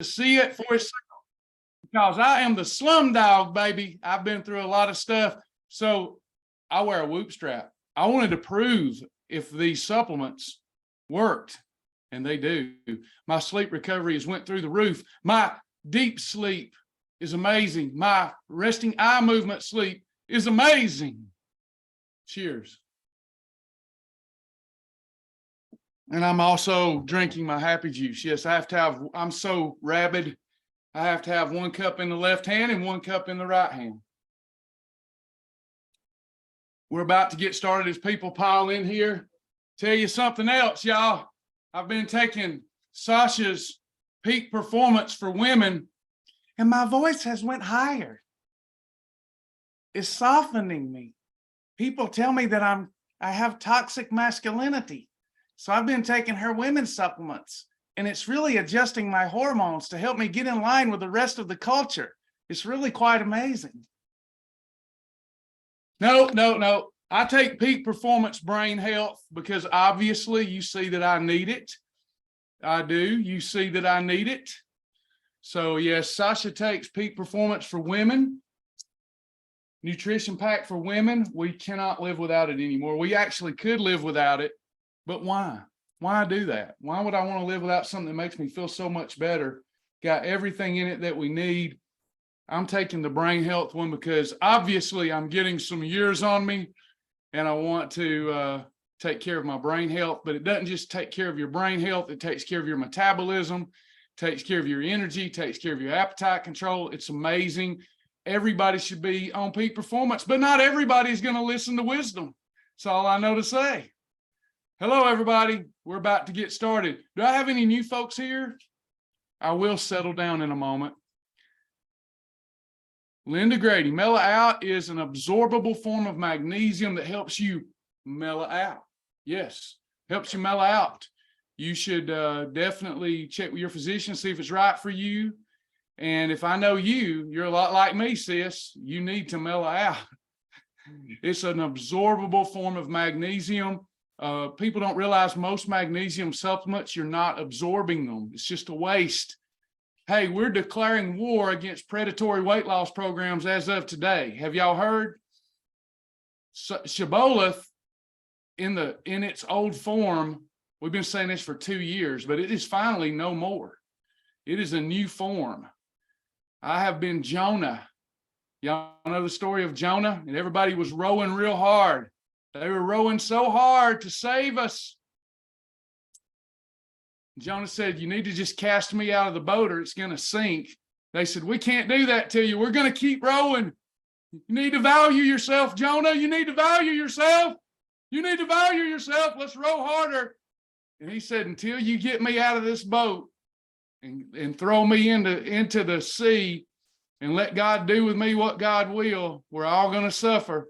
see it for itself, because I am the slum dog, baby. I've been through a lot of stuff. So I wear a whoop strap. I wanted to prove if these supplements worked, and they do. My sleep recovery has went through the roof. My deep sleep is amazing. My resting eye movement sleep is amazing. Cheers. And I'm also drinking my happy juice. Yes, I have to have, I'm so rabid. I have to have 1 cup in the left hand and 1 cup in the right hand. We're about to get started as people pile in here. Tell you something else, y'all. I've been taking Sasha's peak performance for women, and my voice has went higher. It's softening me. People tell me that I have toxic masculinity. So I've been taking her women's supplements, and it's really adjusting my hormones to help me get in line with the rest of the culture. It's really quite amazing. No. I take peak performance brain health because obviously you see that I need it. I do. You see that I need it. So yes, Sasha takes peak performance for women. Nutrition pack for women. We cannot live without it anymore. We actually could live without it. But why? Why do that? Why would I want to live without something that makes me feel so much better? Got everything in it that we need. I'm taking the brain health one because obviously I'm getting some years on me, and I want to take care of my brain health. But it doesn't just take care of your brain health. It takes care of your metabolism, takes care of your energy, takes care of your appetite control. It's amazing. Everybody should be on peak performance, but not everybody's going to listen to wisdom. That's all I know to say. Hello, everybody. We're about to get started. Do I have any new folks here? I will settle down in a moment. Linda Grady, mellow out is an absorbable form of magnesium that helps you mellow out. Yes, helps you mellow out. You should definitely check with your physician, see if it's right for you. And if I know you, you're a lot like me, sis. You need to mellow out. It's an absorbable form of magnesium. People don't realize most magnesium supplements, you're not absorbing them. It's just a waste. Hey, we're declaring war against predatory weight loss programs as of today. Have y'all heard? Shibboleth in its old form, we've been saying this for 2 years, but it is finally no more. It is a new form. I have been Jonah. Y'all know the story of Jonah? And everybody was rowing real hard. They were rowing so hard to save us. Jonah said, you need to just cast me out of the boat or it's going to sink. They said, we can't do that to you. We're going to keep rowing. You need to value yourself, Jonah. You need to value yourself. You need to value yourself. Let's row harder. And he said, until you get me out of this boat and throw me into the sea and let God do with me what God will, we're all going to suffer.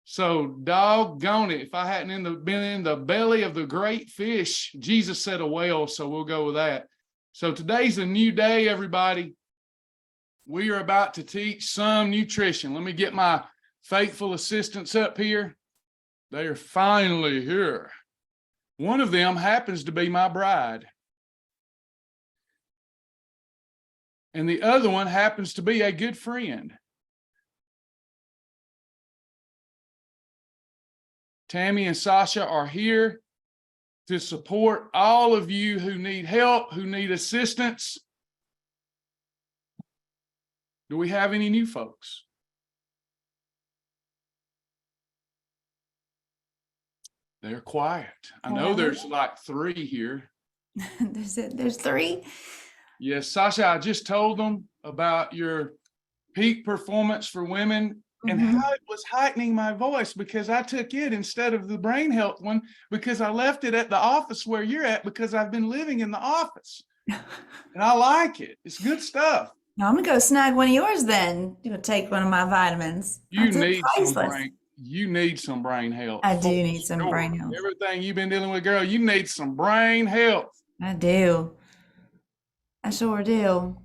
So doggone it, if I hadn't been in the belly of the great fish, Jesus said a whale, so we'll go with that. So today's a new day, everybody. We are about to teach some nutrition. Let me get my faithful assistants up here. They are finally here. One of them happens to be my bride. And the other one happens to be a good friend. Tammy and Sasha are here to support all of you who need help, who need assistance. Do we have any new folks? They're quiet. I know there's like 3 here. There's 3? Yes, Sasha, I just told them about your peak performance for women and how it was heightening my voice because I took it instead of the brain health one because I left it at the office where you're at because I've been living in the office. And I like it. It's good stuff. No, I'm going to go snag one of yours then. You're going to take one of my vitamins. You need some brain health. I do need some brain health. Everything you've been dealing with, girl, you need some brain health. I do. I sure do.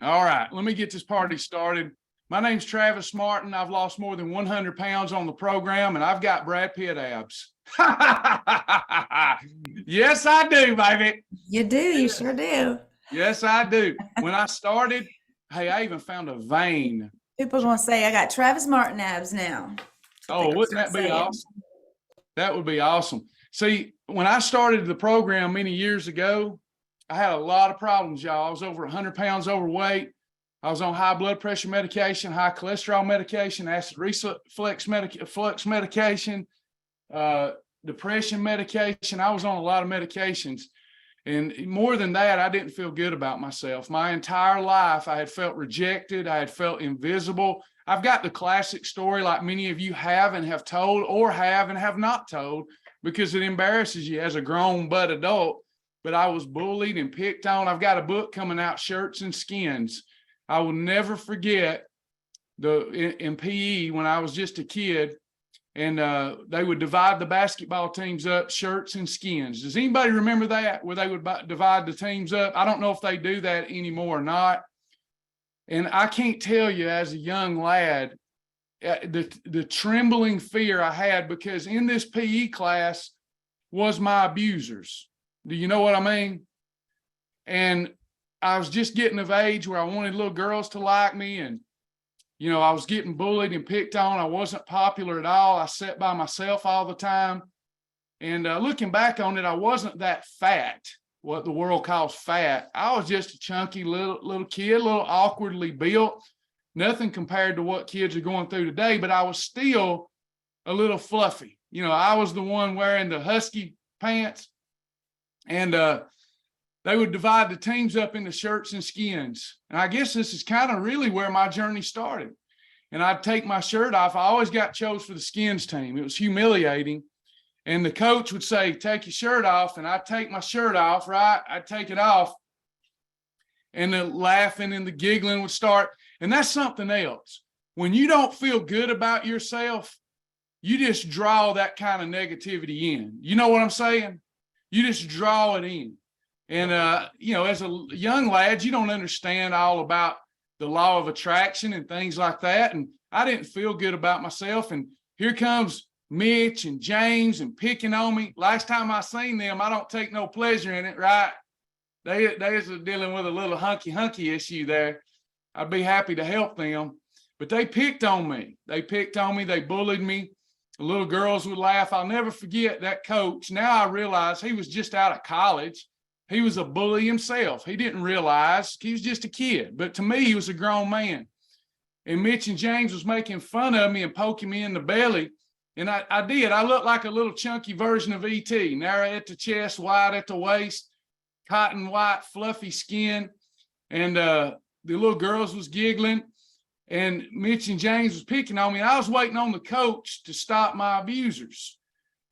All right, let me get this party started. My name's Travis Martin. I've lost more than 100 pounds on the program, and I've got Brad Pitt abs. Yes, I do, baby. You do. You sure do. Yes, I do. When I started, hey, I even found a vein. People are gonna say I got Travis Martin abs now. That's what they're Oh, gonna wouldn't start that be saying. awesome? That would be awesome. See, when I started the program many years ago, I had a lot of problems, y'all. I was over 100 pounds overweight. I was on high blood pressure medication, high cholesterol medication, acid reflux medication, depression medication. I was on a lot of medications. And more than that, I didn't feel good about myself. My entire life, I had felt rejected. I had felt invisible. I've got the classic story like many of you have and have told, or have and have not told, because it embarrasses you as a grown butt adult. But I was bullied and picked on. I've got a book coming out, Shirts and Skins. I will never forget in PE when I was just a kid, and they would divide the basketball teams up, shirts and skins. Does anybody remember that, where they would divide the teams up? I don't know if they do that anymore or not. And I can't tell you, as a young lad, the trembling fear I had, because in this PE class was my abusers. Do you know what I mean? And I was just getting of age where I wanted little girls to like me, and you know, I was getting bullied and picked on. I wasn't popular at all. I sat by myself all the time. And looking back on it, I wasn't that fat, what the world calls fat. I was just a chunky little kid, a little awkwardly built, nothing compared to what kids are going through today, but I was still a little fluffy. You know, I was the one wearing the husky pants, and they would divide the teams up into shirts and skins. And I guess this is kind of really where my journey started. And I'd take my shirt off. I always got chose for the skins team. It was humiliating. And the coach would say, take your shirt off. And I'd take my shirt off, right? I'd take it off. And the laughing and the giggling would start. And that's something else. When you don't feel good about yourself, you just draw that kind of negativity in. You know what I'm saying? You just draw it in. And, you know, as a young lad, you don't understand all about the law of attraction and things like that. And I didn't feel good about myself. And here comes Mitch and James and picking on me. Last time I seen them, I don't take no pleasure in it, right? They was dealing with a little hunky issue there. I'd be happy to help them. But they picked on me. They picked on me. They bullied me. The little girls would laugh. I'll never forget that coach. Now I realize he was just out of college. He was a bully himself. He didn't realize he was just a kid. But to me, he was a grown man. And Mitch and James was making fun of me and poking me in the belly. And I did. I looked like a little chunky version of E.T., narrow at the chest, wide at the waist, cotton white, fluffy skin. And the little girls was giggling. And Mitch and James was picking on me. And I was waiting on the coach to stop my abusers.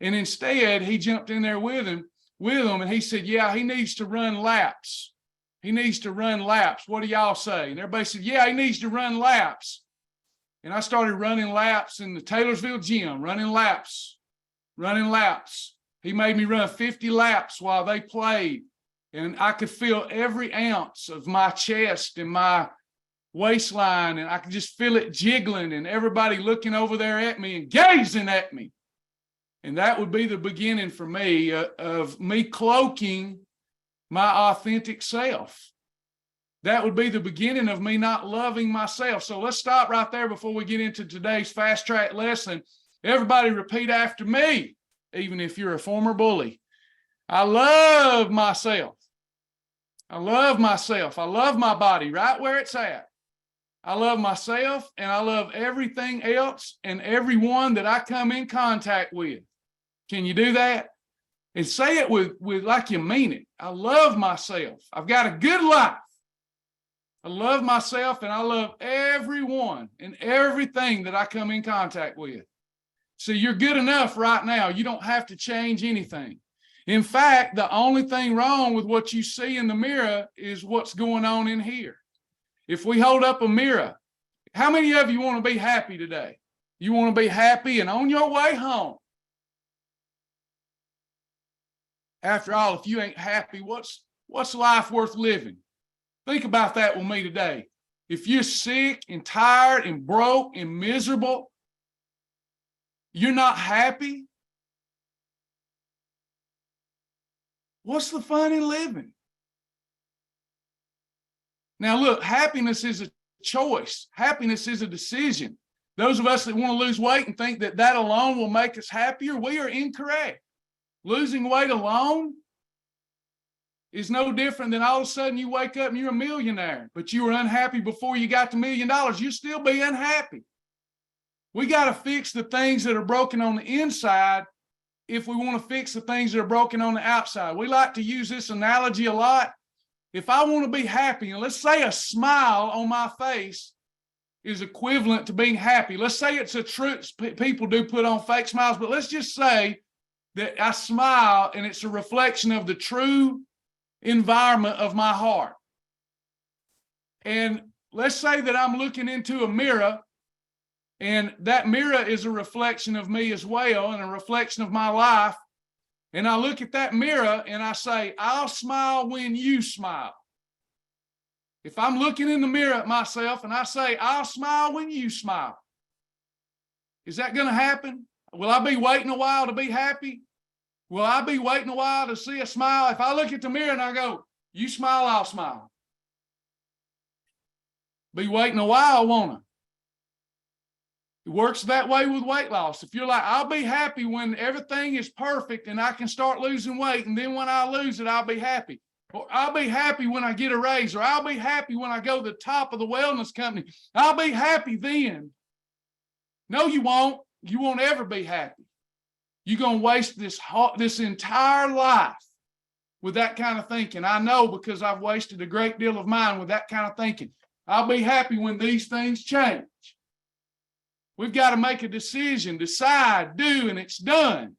And instead, he jumped in there with them, and he said, yeah, he needs to run laps. He needs to run laps. What do y'all say? And everybody said, yeah, he needs to run laps. And I started running laps in the Taylorsville gym, running laps. He made me run 50 laps while they played. And I could feel every ounce of my chest and my waistline, and I could just feel it jiggling, and everybody looking over there at me and gazing at me. And that would be the beginning for me of me cloaking my authentic self. That would be the beginning of me not loving myself. So let's stop right there before we get into today's fast track lesson. Everybody repeat after me, even if you're a former bully. I love myself. I love myself. I love my body right where it's at. I love myself, and I love everything else and everyone that I come in contact with. Can you do that? And say it with like you mean it. I love myself. I've got a good life. I love myself, and I love everyone and everything that I come in contact with. So you're good enough right now. You don't have to change anything. In fact, the only thing wrong with what you see in the mirror is what's going on in here. If we hold up a mirror, how many of you want to be happy today? You want to be happy and on your way home. After all, if you ain't happy, what's life worth living? Think about that with me today. If you're sick and tired and broke and miserable, you're not happy, what's the fun in living? Now, look, happiness is a choice. Happiness is a decision. Those of us that want to lose weight and think that that alone will make us happier, we are incorrect. Losing weight alone is no different than all of a sudden you wake up and you're a millionaire, but you were unhappy before you got to $1 million. You'll still be unhappy. We got to fix the things that are broken on the inside if we want to fix the things that are broken on the outside. We like to use this analogy a lot. If I want to be happy, and let's say a smile on my face is equivalent to being happy. Let's say it's a truth. People do put on fake smiles, but let's just say that I smile and it's a reflection of the true environment of my heart. And let's say that I'm looking into a mirror, and that mirror is a reflection of me as well, and a reflection of my life. And I look at that mirror and I say, I'll smile when you smile. If I'm looking in the mirror at myself and I say, I'll smile when you smile, is that going to happen? Will I be waiting a while to be happy? Will I be waiting a while to see a smile? If I look at the mirror and I go, you smile, I'll smile. Be waiting a while, won't I? It works that way with weight loss. If you're like, I'll be happy when everything is perfect and I can start losing weight, and then when I lose it, I'll be happy. Or I'll be happy when I get a raise, or I'll be happy when I go to the top of the wellness company. I'll be happy then. No, you won't. You won't ever be happy. You're going to waste this entire life with that kind of thinking. I know, because I've wasted a great deal of mine with that kind of thinking. I'll be happy when these things change. We've got to make a decision, decide, do, and it's done.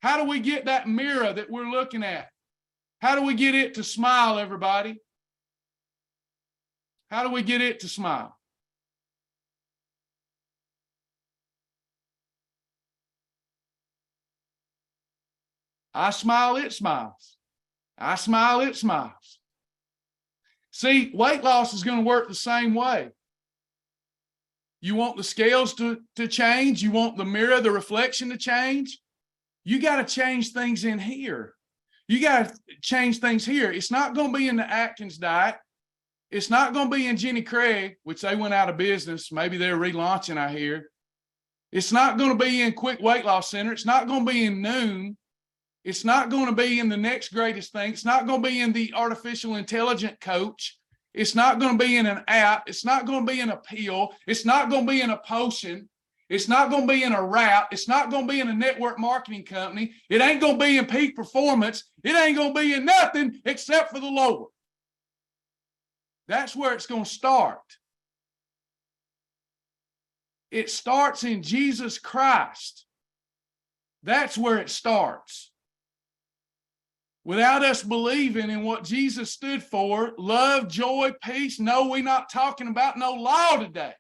How do we get that mirror that we're looking at? How do we get it to smile, everybody? How do we get it to smile? I smile, it smiles. I smile, it smiles. See, weight loss is going to work the same way. You want the scales to change. You want the mirror, the reflection to change. You got to change things in here. You got to change things here. It's not going to be in the Atkins diet. It's not going to be in Jenny Craig, which they went out of business. Maybe they're relaunching, I hear. It's not going to be in Quick Weight Loss Center. It's not going to be in Noon. It's not going to be in the next greatest thing. It's not going to be in the artificial intelligent coach. It's not going to be in an app. It's not going to be in a pill. It's not going to be in a potion. It's not going to be in a wrap. It's not going to be in a network marketing company. It ain't going to be in peak performance. It ain't going to be in nothing except for the Lord. That's where it's going to start. It starts in Jesus Christ. That's where it starts. Without us believing in what Jesus stood for, love, joy, peace, no, we're not talking about no law today.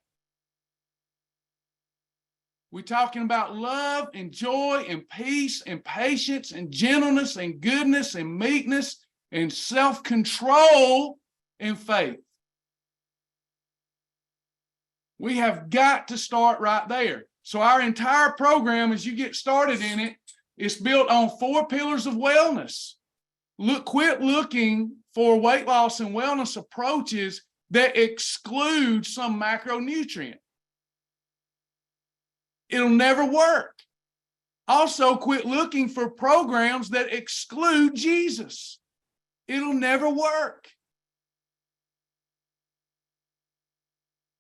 We're talking about love and joy and peace and patience and gentleness and goodness and meekness and self-control and faith. We have got to start right there. So our entire program, as you get started in it, is built on 4 pillars of wellness. Quit looking for weight loss and wellness approaches that exclude some macronutrient. It'll never work. Also, quit looking for programs that exclude Jesus. It'll never work.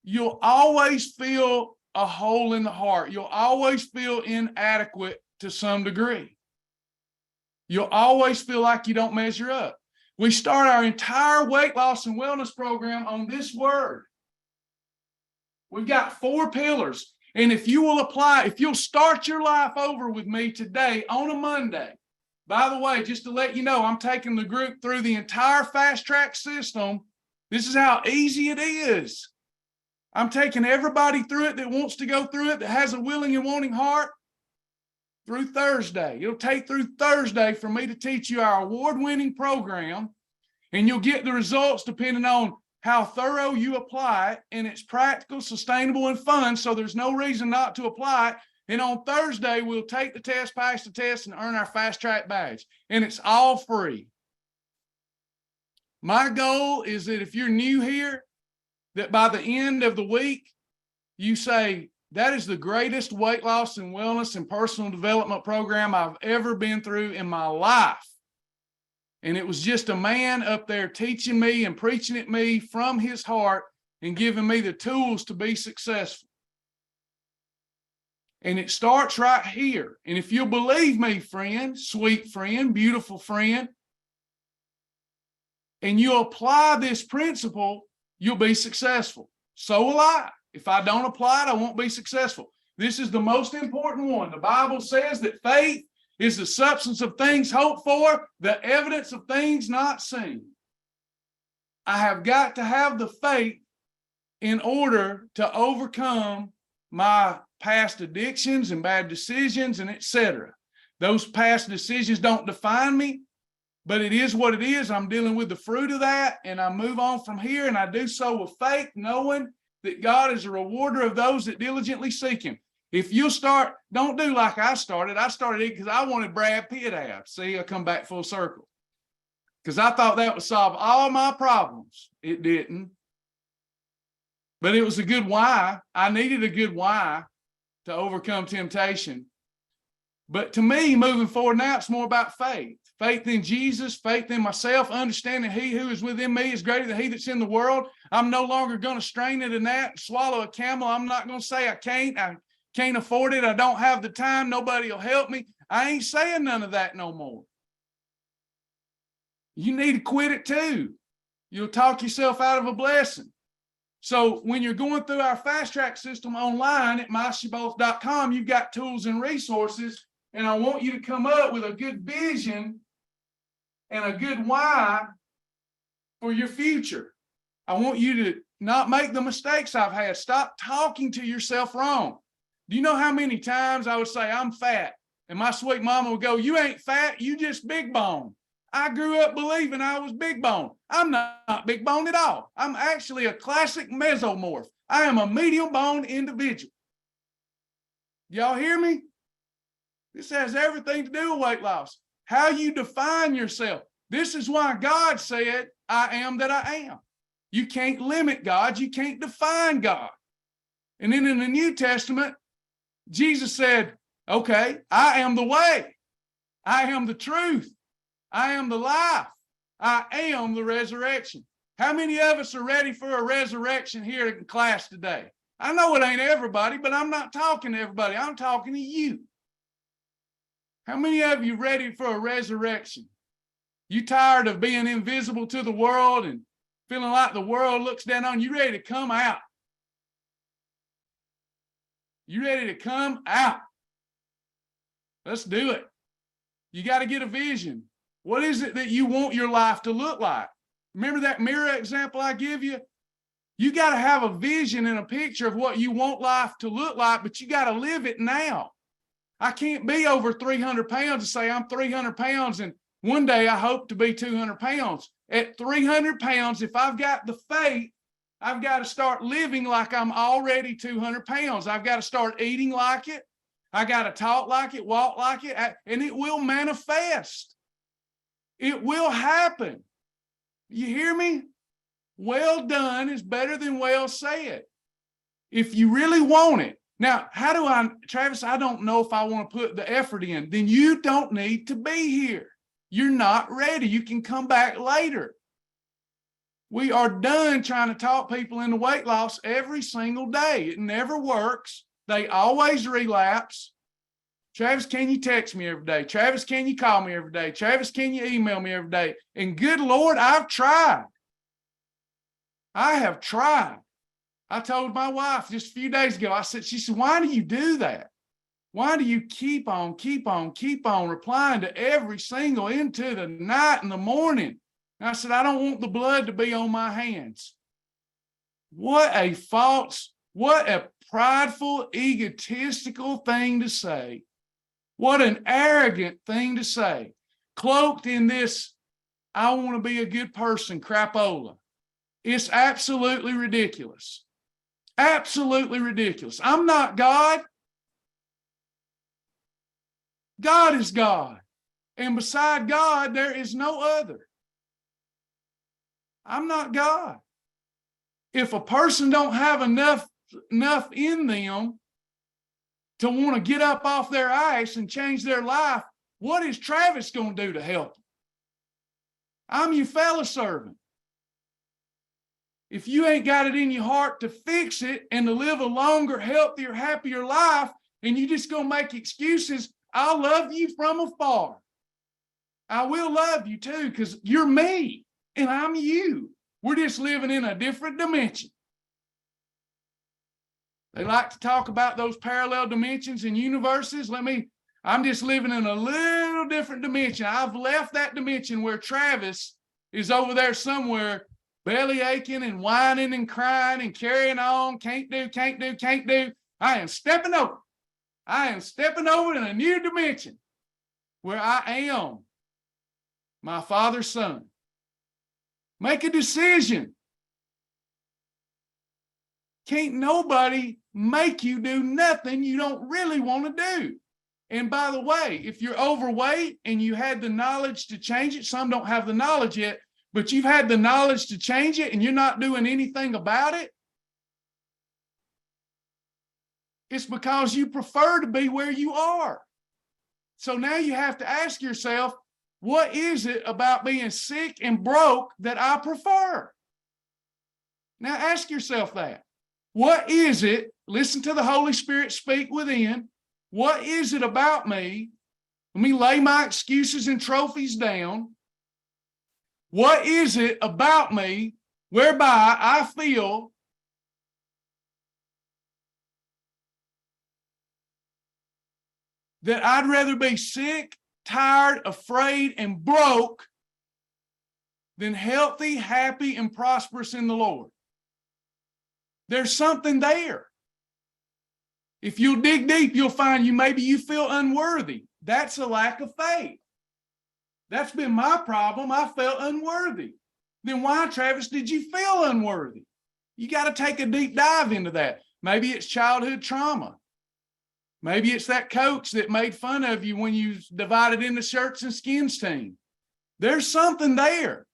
You'll always feel a hole in the heart. You'll always feel inadequate to some degree. You'll always feel like you don't measure up. We start our entire weight loss and wellness program on this word. We've got 4 pillars. And if you will apply, if you'll start your life over with me today on a Monday, by the way, just to let you know, I'm taking the group through the entire fast track system. This is how easy it is. I'm taking everybody through it that wants to go through it, that has a willing and wanting heart, through Thursday. It'll take through Thursday for me to teach you our award-winning program, and you'll get the results depending on how thorough you apply it, and it's practical, sustainable, and fun, so there's no reason not to apply it. And on Thursday, we'll take the test, pass the test, and earn our fast track badge. And it's all free. My goal is that if you're new here, that by the end of the week, you say, that is the greatest weight loss and wellness and personal development program I've ever been through in my life. And it was just a man up there teaching me and preaching at me from his heart and giving me the tools to be successful. And it starts right here. And if you'll believe me, friend, sweet friend, beautiful friend, and you apply this principle, you'll be successful. So will I. If I don't apply it, I won't be successful. This is the most important one. The Bible says that faith is the substance of things hoped for, the evidence of things not seen. I have got to have the faith in order to overcome my past addictions and bad decisions and etc. Those past decisions don't define me, but it is what it is. I'm dealing with the fruit of that, and I move on from here, and I do so with faith, knowing that God is a rewarder of those that diligently seek him. If you'll start, don't do like I started. I started it because I wanted Brad Pitt abs. See, I come back full circle. Because I thought that would solve all my problems. It didn't. But it was a good why. I needed a good why to overcome temptation. But to me, moving forward now, it's more about faith. Faith in Jesus, faith in myself, understanding he who is within me is greater than he that's in the world. I'm no longer going to strain at a gnat, swallow a camel. I'm not going to say I can't afford it. I don't have the time. Nobody will help me. I ain't saying none of that no more. You need to quit it too. You'll talk yourself out of a blessing. So when you're going through our fast track system online at myshibboleth.com, you've got tools and resources, and I want you to come up with a good vision and a good why for your future. I want you to not make the mistakes I've had. Stop talking to yourself wrong. Do you know how many times I would say I'm fat, and my sweet mama would go, you ain't fat, you just big bone. I grew up believing I was big bone. I'm not big bone at all. I'm actually a classic mesomorph. I am a medium bone individual. Y'all hear me? This has everything to do with weight loss. How you define yourself. This is why God said, I am that I am. You can't limit God. You can't define God. And then in the New Testament, Jesus said, okay, I am the way. I am the truth. I am the life. I am the resurrection. How many of us are ready for a resurrection here in class today? I know it ain't everybody, but I'm not talking to everybody. I'm talking to you. How many of you ready for a resurrection? You tired of being invisible to the world and feeling like the world looks down on you? You ready to come out? You ready to come out? Let's do it. You got to get a vision. What is it that you want your life to look like? Remember that mirror example I give you? You got to have a vision and a picture of what you want life to look like, but you got to live it now. I can't be over 300 pounds and say I'm 300 pounds and one day I hope to be 200 pounds. At 300 pounds, if I've got the faith, I've got to start living like I'm already 200 pounds. I've got to start eating like it. I got to talk like it, walk like it, and it will manifest. It will happen. You hear me? Well done is better than well said. If you really want it. Now, how do I, Travis, I don't know if I want to put the effort in. Then you don't need to be here. You're not ready. You can come back later. We are done trying to talk people into weight loss every single day. It never works. They always relapse. Travis, can you text me every day? Travis, can you call me every day? Travis, can you email me every day? And good Lord, I've tried. I have tried. I told my wife just a few days ago, she said, why do you do that? Why do you keep on replying to every single into the night and the morning? And I said, I don't want the blood to be on my hands. What a prideful, egotistical thing to say. What an arrogant thing to say. Cloaked in this, I want to be a good person, crapola. It's absolutely ridiculous. Absolutely ridiculous. I'm not God. God is God. And beside God, there is no other. I'm not God. If a person don't have enough in them to want to get up off their ice and change their life, what is Travis going to do to help them? I'm your fellow servant. If you ain't got it in your heart to fix it and to live a longer, healthier, happier life, and you just gonna make excuses, I'll love you from afar. I will love you too, because you're me and I'm you. We're just living in a different dimension. They like to talk about those parallel dimensions and universes. I'm just living in a little different dimension. I've left that dimension where Travis is over there somewhere belly aching and whining and crying and carrying on. Can't do. I am stepping over. I am stepping over in a new dimension where I am my Father's son. Make a decision. Can't nobody make you do nothing you don't really want to do. And by the way, if you're overweight and you had the knowledge to change it, some don't have the knowledge yet, but you've had the knowledge to change it and you're not doing anything about it, it's because you prefer to be where you are. So now you have to ask yourself, what is it about being sick and broke that I prefer? Now ask yourself that. What is it? Listen to the Holy Spirit speak within. What is it about me? Let me lay my excuses and trophies down. What is it about me whereby I feel that I'd rather be sick, tired, afraid, and broke than healthy, happy, and prosperous in the Lord? There's something there. If you'll dig deep, you'll find maybe you feel unworthy. That's a lack of faith. That's been my problem. I felt unworthy. Then why, Travis, did you feel unworthy? You got to take a deep dive into that. Maybe it's childhood trauma. Maybe it's that coach that made fun of you when you divided into shirts and skins team. There's something there.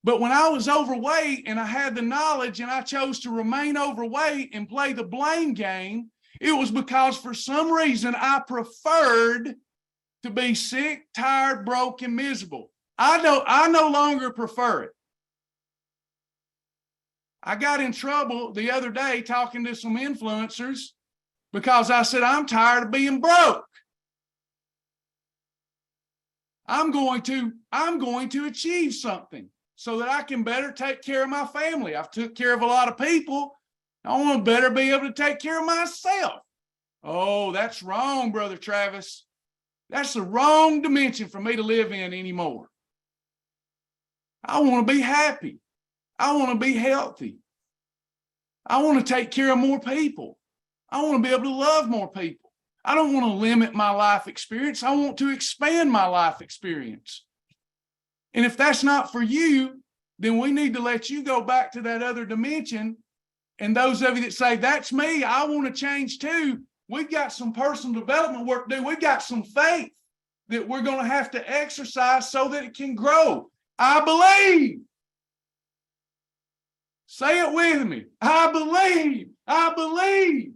But when I was overweight and I had the knowledge and I chose to remain overweight and play the blame game, it was because for some reason I preferred to be sick, tired, broke, and miserable. I no longer prefer it. I got in trouble the other day talking to some influencers because I said, I'm tired of being broke. I'm going to achieve something so that I can better take care of my family. I've took care of a lot of people. I want to better be able to take care of myself. Oh, that's wrong, Brother Travis. That's the wrong dimension for me to live in anymore. I want to be happy. I want to be healthy. I want to take care of more people. I want to be able to love more people. I don't want to limit my life experience. I want to expand my life experience. And if that's not for you, then we need to let you go back to that other dimension. And those of you that say, that's me, I want to change too, we've got some personal development work to do. We've got some faith that we're going to have to exercise so that it can grow. I believe. Say it with me. I believe. I believe.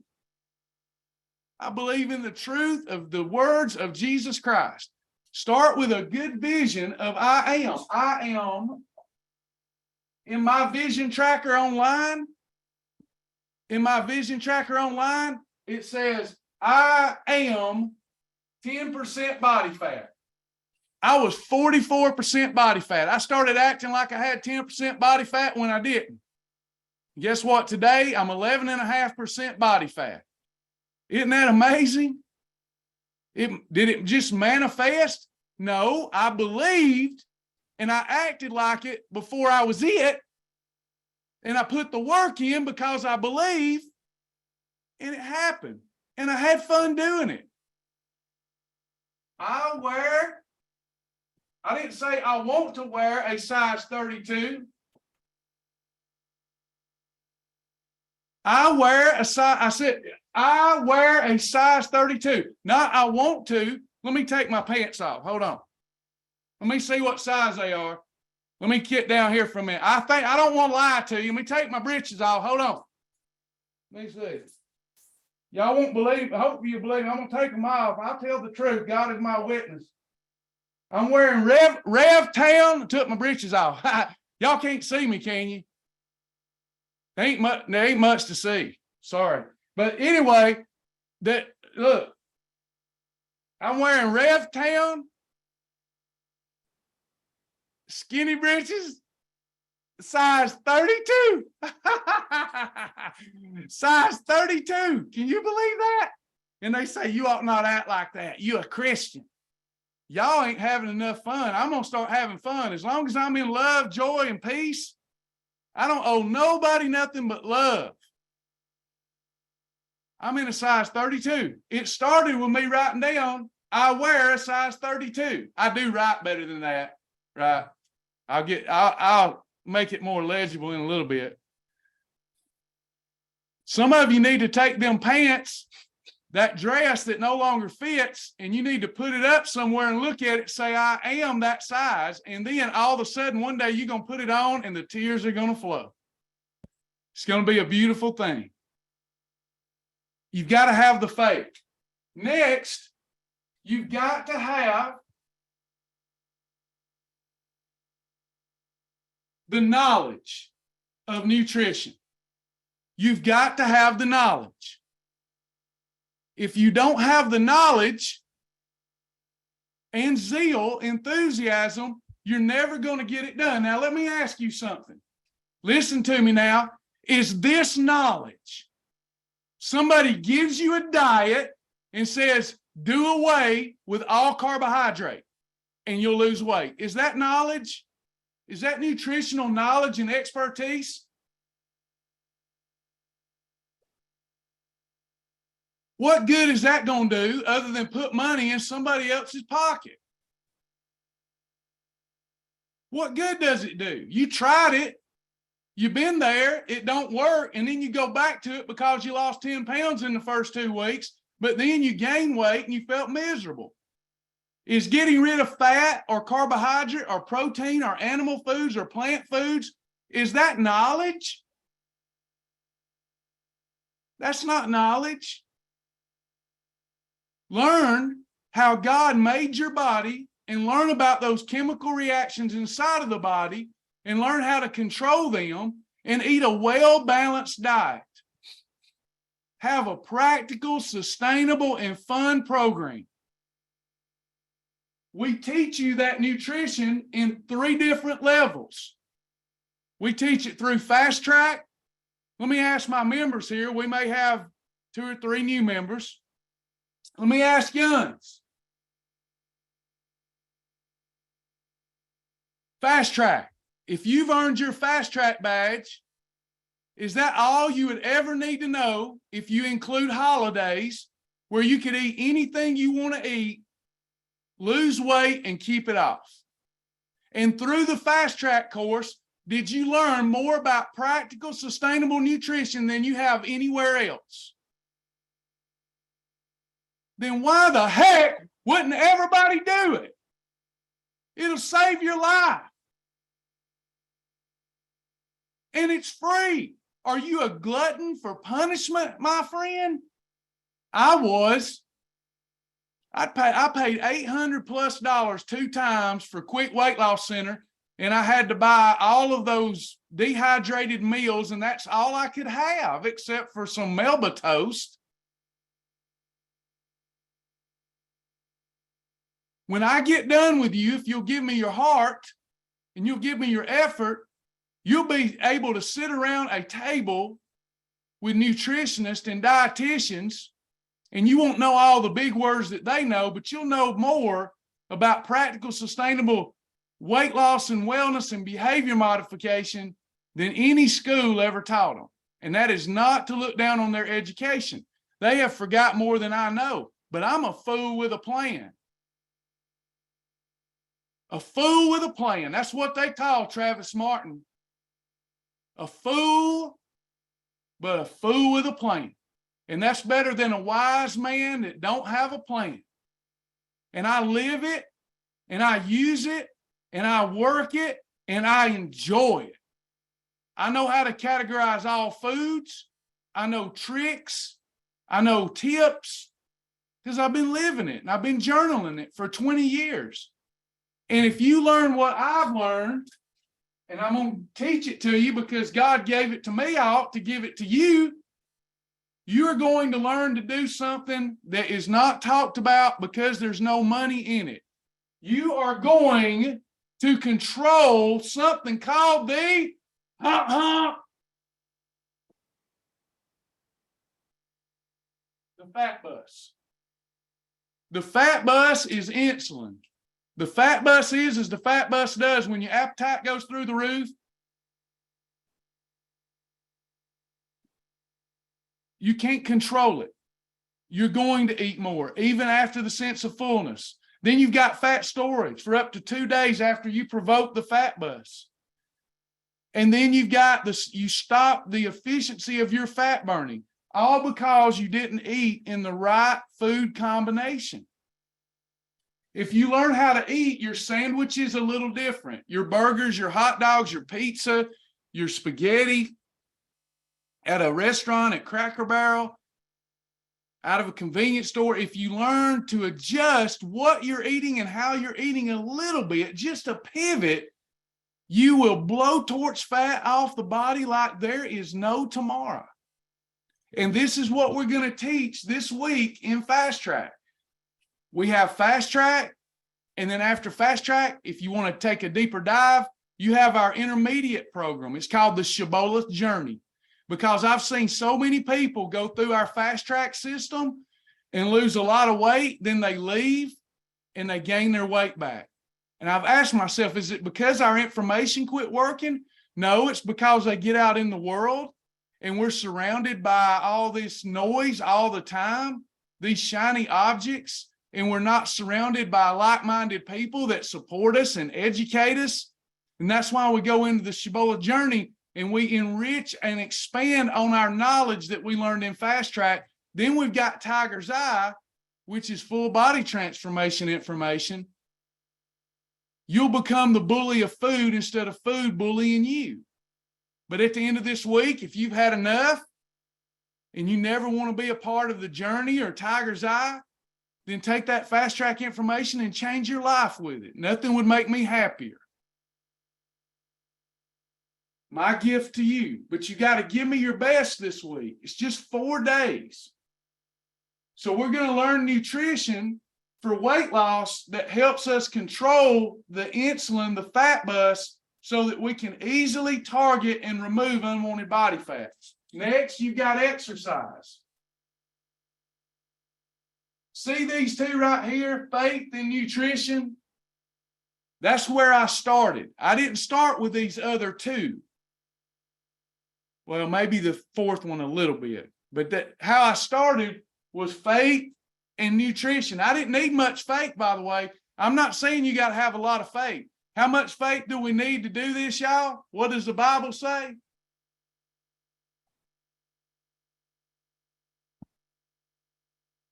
I believe in the truth of the words of Jesus Christ. Start with a good vision of I am. I am. In my vision tracker online, it says, I am 10% body fat. I was 44% body fat. I started acting like I had 10% body fat when I didn't. Guess what? Today, I'm 11.5% body fat. Isn't that amazing? Did it just manifest? No, I believed and I acted like it before I was it. And I put the work in because I believe, and it happened. And I had fun doing it. I didn't say I want to wear a size 32. I wear a size 32. Not I want to. Let me take my pants off. Hold on. Let me see what size they are. Let me get down here for a minute. I don't want to lie to you. Let me take my breeches off. Hold on. Let me see. Y'all won't believe. I hope you believe. I'm gonna take them off. I'll tell the truth. God is my witness. I'm wearing Rev Town. Took my breeches off. Y'all can't see me, can you? There ain't much to see. Sorry. But anyway, look. I'm wearing Rev Town. Skinny breeches. Size 32. Size 32. Can you believe that? And they say, you ought not act like that. You a Christian. Y'all ain't having enough fun. I'm going to start having fun. As long as I'm in love, joy, and peace, I don't owe nobody nothing but love. I'm in a size 32. It started with me writing down, I wear a size 32. I do write better than that, right? I'll make it more legible in a little bit. Some of you need to take them pants, that dress that no longer fits, and you need to put it up somewhere and look at it, say, I am that size. And then all of a sudden, one day you're going to put it on and the tears are going to flow. It's going to be a beautiful thing. You've got to have the faith. Next, you've got to have the knowledge of nutrition. You've got to have the knowledge. If you don't have the knowledge and zeal, enthusiasm, you're never going to get it done. Now, let me ask you something. Listen to me now. Is this knowledge? Somebody gives you a diet and says, do away with all carbohydrate and you'll lose weight. Is that knowledge? Is that nutritional knowledge and expertise? What good is that going to do other than put money in somebody else's pocket? What good does it do? You tried it. You've been there. It don't work. And then you go back to it because you lost 10 pounds in the first 2 weeks, but then you gain weight and you felt miserable. Is getting rid of fat or carbohydrate or protein or animal foods or plant foods, is that knowledge? That's not knowledge. Learn how God made your body and learn about those chemical reactions inside of the body and learn how to control them and eat a well-balanced diet. Have a practical, sustainable, and fun program. We teach you that nutrition in 3 different levels. We teach it through Fast Track. Let me ask my members here. We may have 2 or 3 new members. Let me ask Yuns. Fast Track. If you've earned your Fast Track badge, is that all you would ever need to know if you include holidays where you could eat anything you want to eat, lose weight, and keep it off? And through the Fast Track course, did you learn more about practical, sustainable nutrition than you have anywhere else? Then why the heck wouldn't everybody do it? It'll save your life. And it's free. Are you a glutton for punishment, my friend? I was. I paid $800+ 2 times for Quick Weight Loss Center, and I had to buy all of those dehydrated meals, and that's all I could have except for some Melba toast. When I get done with you, if you'll give me your heart and you'll give me your effort, you'll be able to sit around a table with nutritionists and dietitians, and you won't know all the big words that they know, but you'll know more about practical, sustainable weight loss and wellness and behavior modification than any school ever taught them. And that is not to look down on their education. They have forgot more than I know, but I'm a fool with a plan. A fool with a plan. That's what they call Travis Martin. A fool, but a fool with a plan. And that's better than a wise man that don't have a plan. And I live it, and I use it, and I work it, and I enjoy it. I know how to categorize all foods. I know tricks. I know tips because I've been living it and I've been journaling it for 20 years. And if you learn what I've learned, and I'm going to teach it to you because God gave it to me, I ought to give it to you. You're going to learn to do something that is not talked about because there's no money in it. You are going to control something called the fat bus. The fat bus is insulin. The fat bus is as the fat bus does when your appetite goes through the roof. You can't control it. You're going to eat more, even after the sense of fullness. Then you've got fat storage for up to 2 days after you provoke the fat bus. And then you've got this, you stop the efficiency of your fat burning, all because you didn't eat in the right food combination. If you learn how to eat, your sandwich is a little different. Your burgers, your hot dogs, your pizza, your spaghetti at a restaurant, at Cracker Barrel, out of a convenience store. If you learn to adjust what you're eating and how you're eating a little bit, just a pivot, you will blowtorch fat off the body like there is no tomorrow. And this is what we're going to teach this week in Fast Track. We have Fast Track, and then after Fast Track, if you want to take a deeper dive, you have our intermediate program. It's called the Shibboleth Journey, because I've seen so many people go through our Fast Track system and lose a lot of weight, then they leave and they gain their weight back. And I've asked myself, is it because our information quit working? No, it's because they get out in the world and we're surrounded by all this noise all the time, these shiny objects, and we're not surrounded by like-minded people that support us and educate us. And that's why we go into the Shibboleth Journey and we enrich and expand on our knowledge that we learned in Fast Track. Then we've got Tiger's Eye, which is full body transformation information. You'll become the bully of food instead of food bullying you. But at the end of this week, if you've had enough and you never want to be a part of the journey or Tiger's Eye, then take that Fast Track information and change your life with it. Nothing would make me happier. My gift to you, but you got to give me your best this week. It's just 4 days. So we're going to learn nutrition for weight loss that helps us control the insulin, the fat bus, so that we can easily target and remove unwanted body fats. Next, you've got exercise. See these two right here, faith and nutrition? That's where I started. I didn't start with these other two. Well, maybe the fourth one a little bit, but how I started was faith and nutrition. I didn't need much faith, by the way. I'm not saying you got to have a lot of faith. How much faith do we need to do this, y'all? What does the Bible say?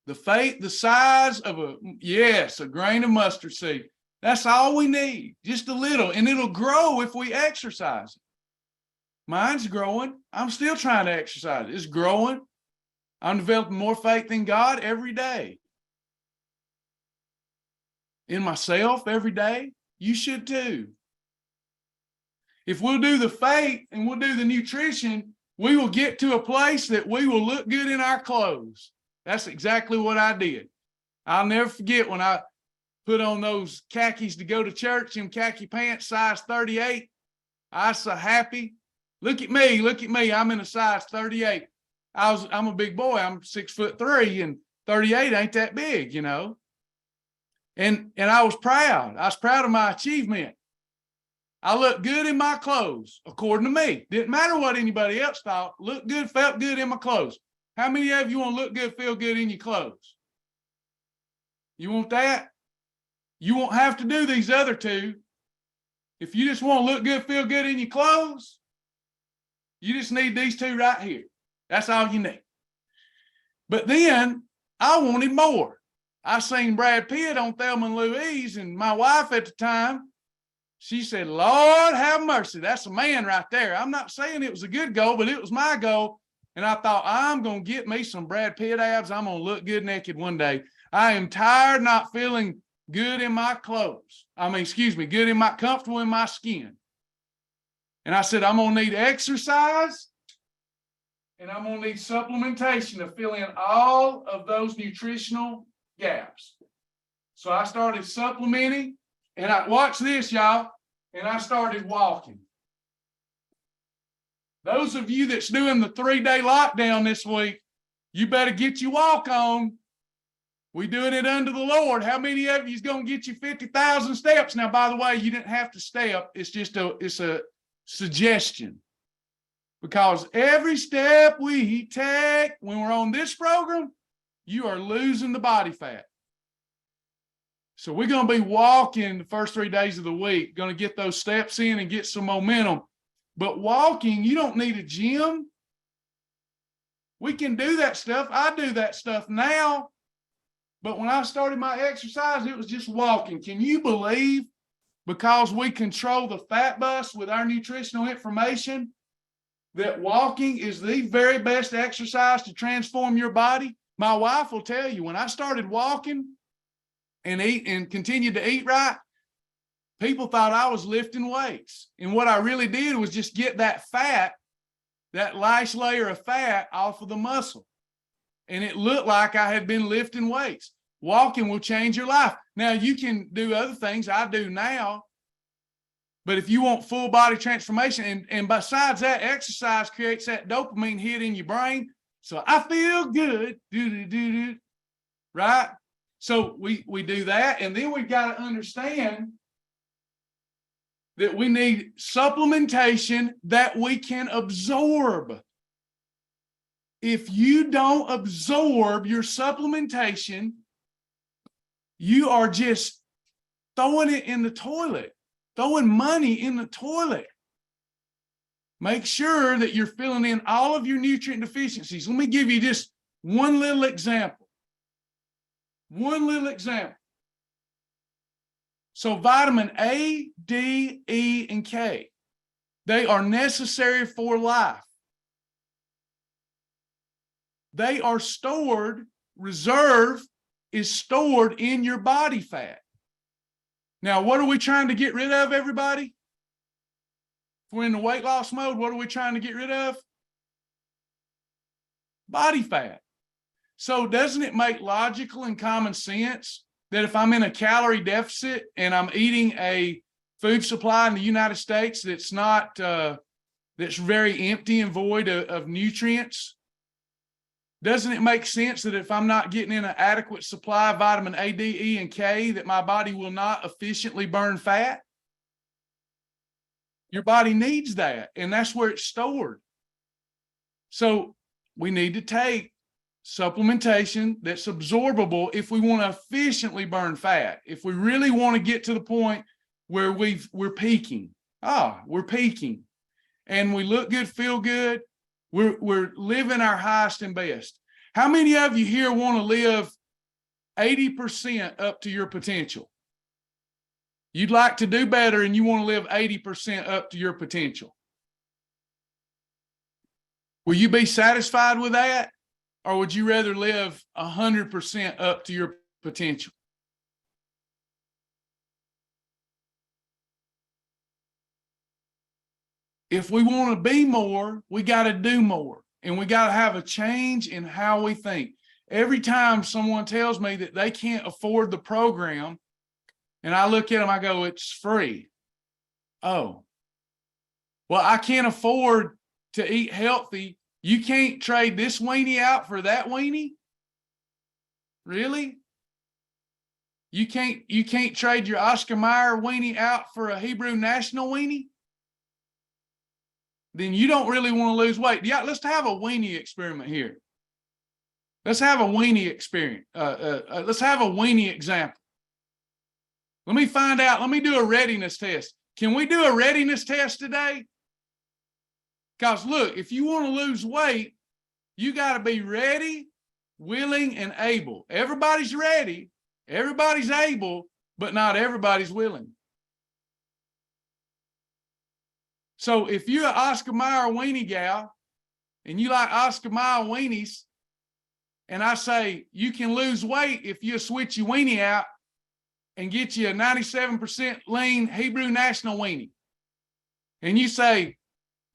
The faith, the size of a grain of mustard seed. That's all we need, just a little, and it'll grow if we exercise it. Mine's growing. I'm still trying to exercise it. It's growing. I'm developing more faith in God every day. In myself every day. You should too. If we'll do the faith and we'll do the nutrition, we will get to a place that we will look good in our clothes. That's exactly what I did. I'll never forget when I put on those khakis to go to church, them khaki pants, size 38. I was so happy. Look at me. I'm in a size 38. I'm a big boy. I'm 6'3", and 38 ain't that big, you know. And I was proud. I was proud of my achievement. I looked good in my clothes, according to me. Didn't matter what anybody else thought. Looked good, felt good in my clothes. How many of you want to look good, feel good in your clothes? You want that? You won't have to do these other two. If you just want to look good, feel good in your clothes, you just need these two right here. That's all you need. But then I wanted more. I seen Brad Pitt on Thelma and Louise, and my wife at the time, She said, Lord have mercy. That's a man right there. I'm not saying it was a good goal, but it was my goal. And I thought, I'm going to get me some Brad Pitt abs. I'm going to look good naked one day. I am tired, not feeling good in my clothes. Good in comfortable in my skin. And I said, I'm going to need exercise and I'm going to need supplementation to fill in all of those nutritional gaps. So I started supplementing, and watch this, y'all, and I started walking. Those of you that's doing the 3-day lockdown this week, you better get your walk on. We doing it under the Lord. How many of you is going to get you 50,000 steps? Now, by the way, you didn't have to step. It's a suggestion. Because every step we take when we're on this program, you are losing the body fat. So we're going to be walking the first 3 days of the week, going to get those steps in and get some momentum. But walking, you don't need a gym. We can do that stuff. I do that stuff now. But when I started my exercise, it was just walking. Can you believe, because we control the fat bus with our nutritional information, that walking is the very best exercise to transform your body? My wife will tell you, when I started walking and continued to eat right, people thought I was lifting weights. And what I really did was just get that fat, that last layer of fat off of the muscle. And it looked like I had been lifting weights. Walking will change your life. Now, you can do other things I do now, but if you want full body transformation, and besides that, exercise creates that dopamine hit in your brain. So I feel good, right? So we do that, and then we've got to understand that we need supplementation that we can absorb. If you don't absorb your supplementation, you are just throwing it in the toilet, throwing money in the toilet. Make sure that you're filling in all of your nutrient deficiencies. Let me give you just one little example. One little example. So vitamin A, D, E, and K, they are necessary for life. They are stored, reserve is stored in your body fat. Now, what are we trying to get rid of, everybody? If we're in the weight loss mode, what are we trying to get rid of? Body fat. So doesn't it make logical and common sense that if I'm in a calorie deficit and I'm eating a food supply in the United States that's not, that's very empty and void of nutrients, doesn't it make sense that if I'm not getting in an adequate supply of vitamin A, D, E, and K, that my body will not efficiently burn fat? Your body needs that, and that's where it's stored. So we need to take supplementation that's absorbable if we want to efficiently burn fat. If we really want to get to the point where we're peaking. We're peaking. And we look good, feel good. We're living our highest and best. How many of you here want to live 80% up to your potential? You'd like to do better and you want to live 80% up to your potential. Will you be satisfied with that? Or would you rather live 100% up to your potential? If we want to be more, we got to do more. And we got to have a change in how we think. Every time someone tells me that they can't afford the program, and I look at them, I go, it's free. Oh, well, I can't afford to eat healthy. You can't trade this weenie out for that weenie? Really? You can't trade your Oscar Mayer weenie out for a Hebrew National weenie? Then you don't really want to lose weight. Yeah, let's have a weenie experiment here. Let's have a weenie experience. Let's have a weenie example. Let me find out. Let me do a readiness test. Can we do a readiness test today? Because look, if you want to lose weight, you got to be ready, willing, and able. Everybody's ready, everybody's able, but not everybody's willing. So if you're an Oscar Mayer weenie gal and you like Oscar Mayer weenies, and I say you can lose weight if you switch your weenie out and get you a 97% lean Hebrew National weenie, and you say,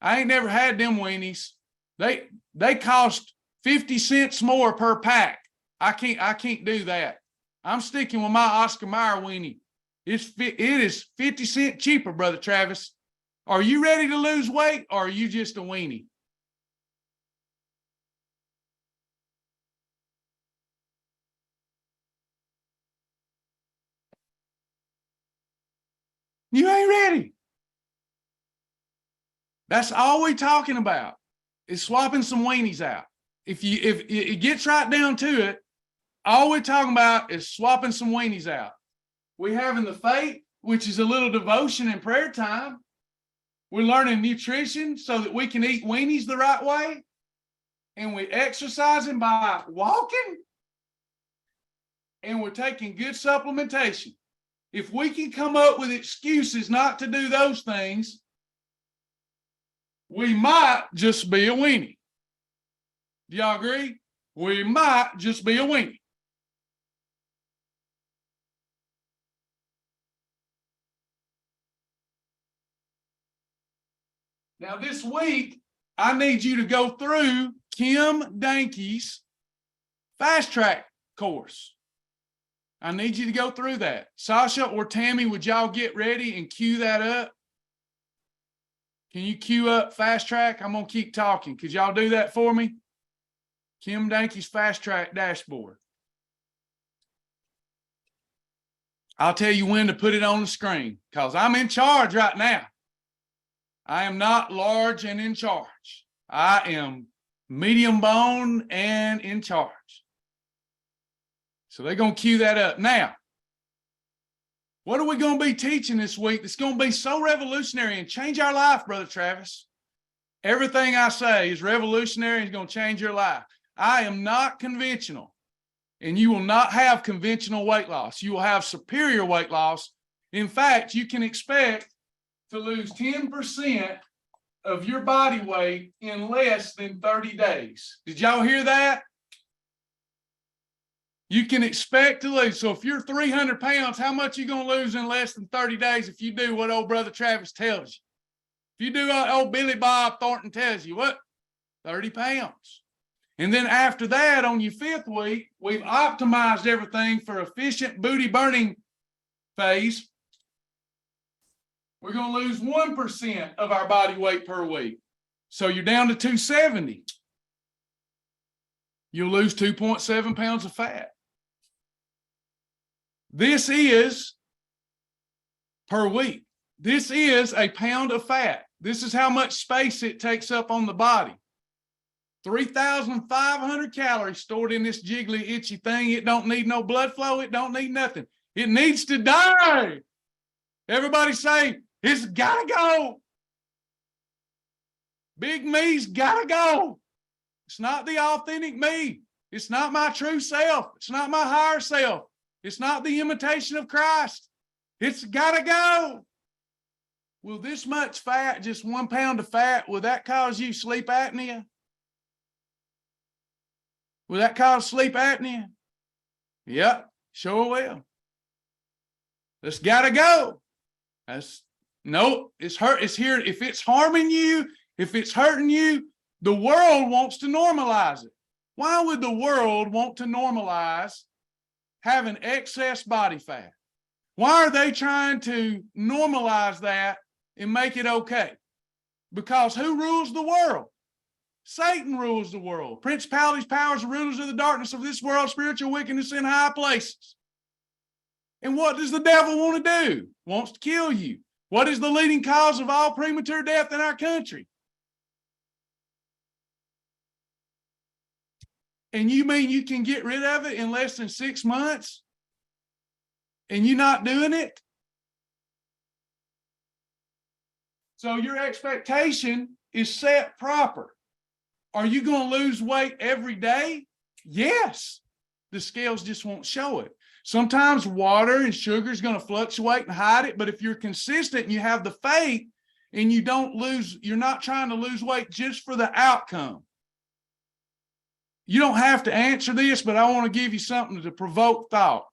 I ain't never had them weenies. They cost 50 cents more per pack. I can't do that. I'm sticking with my Oscar Mayer weenie. It is 50 cents cheaper, Brother Travis. Are you ready to lose weight, or are you just a weenie? You ain't ready. That's all we're talking about, is swapping some weenies out. If it gets right down to it, all we're talking about is swapping some weenies out. We're having the faith, which is a little devotion and prayer time. We're learning nutrition so that we can eat weenies the right way. And we're exercising by walking. And we're taking good supplementation. If we can come up with excuses not to do those things, we might just be a weenie. Do y'all agree? We might just be a weenie. Now this week, I need you to go through Kim Dankey's fast track course. I need you to go through that. Sasha or Tammy, would y'all get ready and cue that up? Can you cue up fast track? I'm going to keep talking. Could y'all do that for me? Kim Dankey's fast track dashboard. I'll tell you when to put it on the screen because I'm in charge right now. I am not large and in charge. I am medium bone and in charge. So they're going to cue that up. Now, what are we going to be teaching this week that's going to be so revolutionary and change our life, Brother Travis? Everything I say is revolutionary and is going to change your life. I am not conventional, and you will not have conventional weight loss. You will have superior weight loss. In fact, you can expect to lose 10% of your body weight in less than 30 days. Did y'all hear that? You can expect to lose. So if you're 300 pounds, how much are you going to lose in less than 30 days if you do what old Brother Travis tells you? If you do what old Billy Bob Thornton tells you, what? 30 pounds. And then after that, on your 5th week, we've optimized everything for efficient booty burning phase. We're going to lose 1% of our body weight per week. So you're down to 270. You'll lose 2.7 pounds of fat. This is per week. This is a pound of fat. This is how much space it takes up on the body. 3,500 calories stored in this jiggly, itchy thing. It don't need no blood flow. It don't need nothing. It needs to die. Everybody say, it's gotta go. Big me's gotta go. It's not the authentic me. It's not my true self. It's not my higher self. It's not the imitation of Christ. It's gotta go. Will this much fat, just 1 pound of fat, will that cause you sleep apnea? Will that cause sleep apnea? Yep, sure will. It's gotta go. Nope, it's here. If it's harming you, if it's hurting you, the world wants to normalize it. Why would the world want to normalize having excess body fat? Why are they trying to normalize that and make it okay? Because who rules the world? Satan rules the world. Principalities, powers, and rulers of the darkness of this world, spiritual wickedness in high places. And what does the devil want to do? Wants to kill you. What is the leading cause of all premature death in our country? And you mean you can get rid of it in less than 6 months? And you're not doing it? So your expectation is set proper. Are you going to lose weight every day? Yes. The scales just won't show it. Sometimes water and sugar is going to fluctuate and hide it, but if you're consistent and you have the faith and you're not trying to lose weight just for the outcome. You don't have to answer this, but I want to give you something to provoke thought.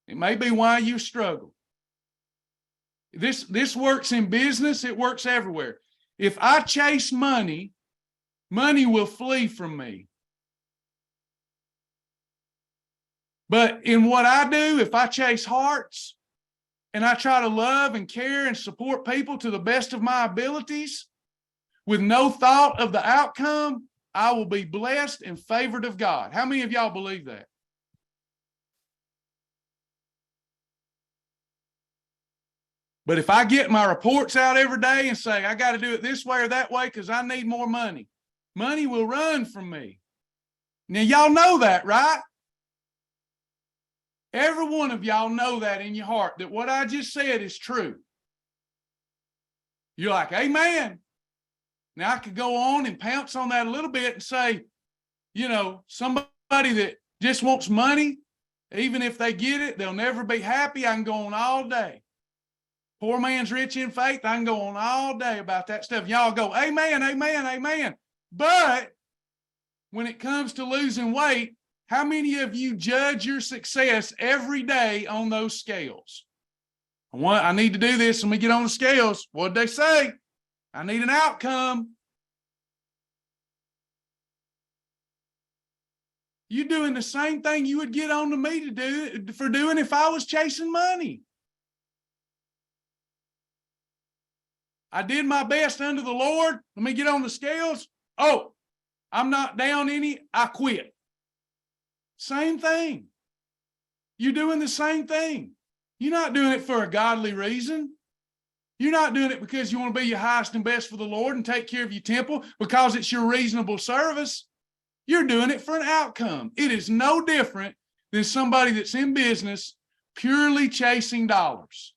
It may be why you struggle. This works in business. It works everywhere. If I chase money, money will flee from me. But in what I do, if I chase hearts and I try to love and care and support people to the best of my abilities with no thought of the outcome, I will be blessed and favored of God. How many of y'all believe that? But if I get my reports out every day and say, I got to do it this way or that way because I need more money, money will run from me. Now, y'all know that, right? Every one of y'all know that in your heart, that what I just said is true. You're like, amen. Now, I could go on and pounce on that a little bit and say, you know, somebody that just wants money, even if they get it, they'll never be happy. I can go on all day. Poor man's rich in faith. I can go on all day about that stuff. Y'all go, amen, amen, amen. But when it comes to losing weight, how many of you judge your success every day on those scales? I need to do this. Let me get on the scales. What'd they say? I need an outcome. You're doing the same thing you would get on to me to do for doing if I was chasing money. I did my best under the Lord. Let me get on the scales. Oh, I'm not down any. I quit. Same thing. You're doing the same thing. You're not doing it for a godly reason. You're not doing it because you want to be your highest and best for the Lord and take care of your temple because it's your reasonable service. You're doing it for an outcome. It is no different than somebody that's in business purely chasing dollars.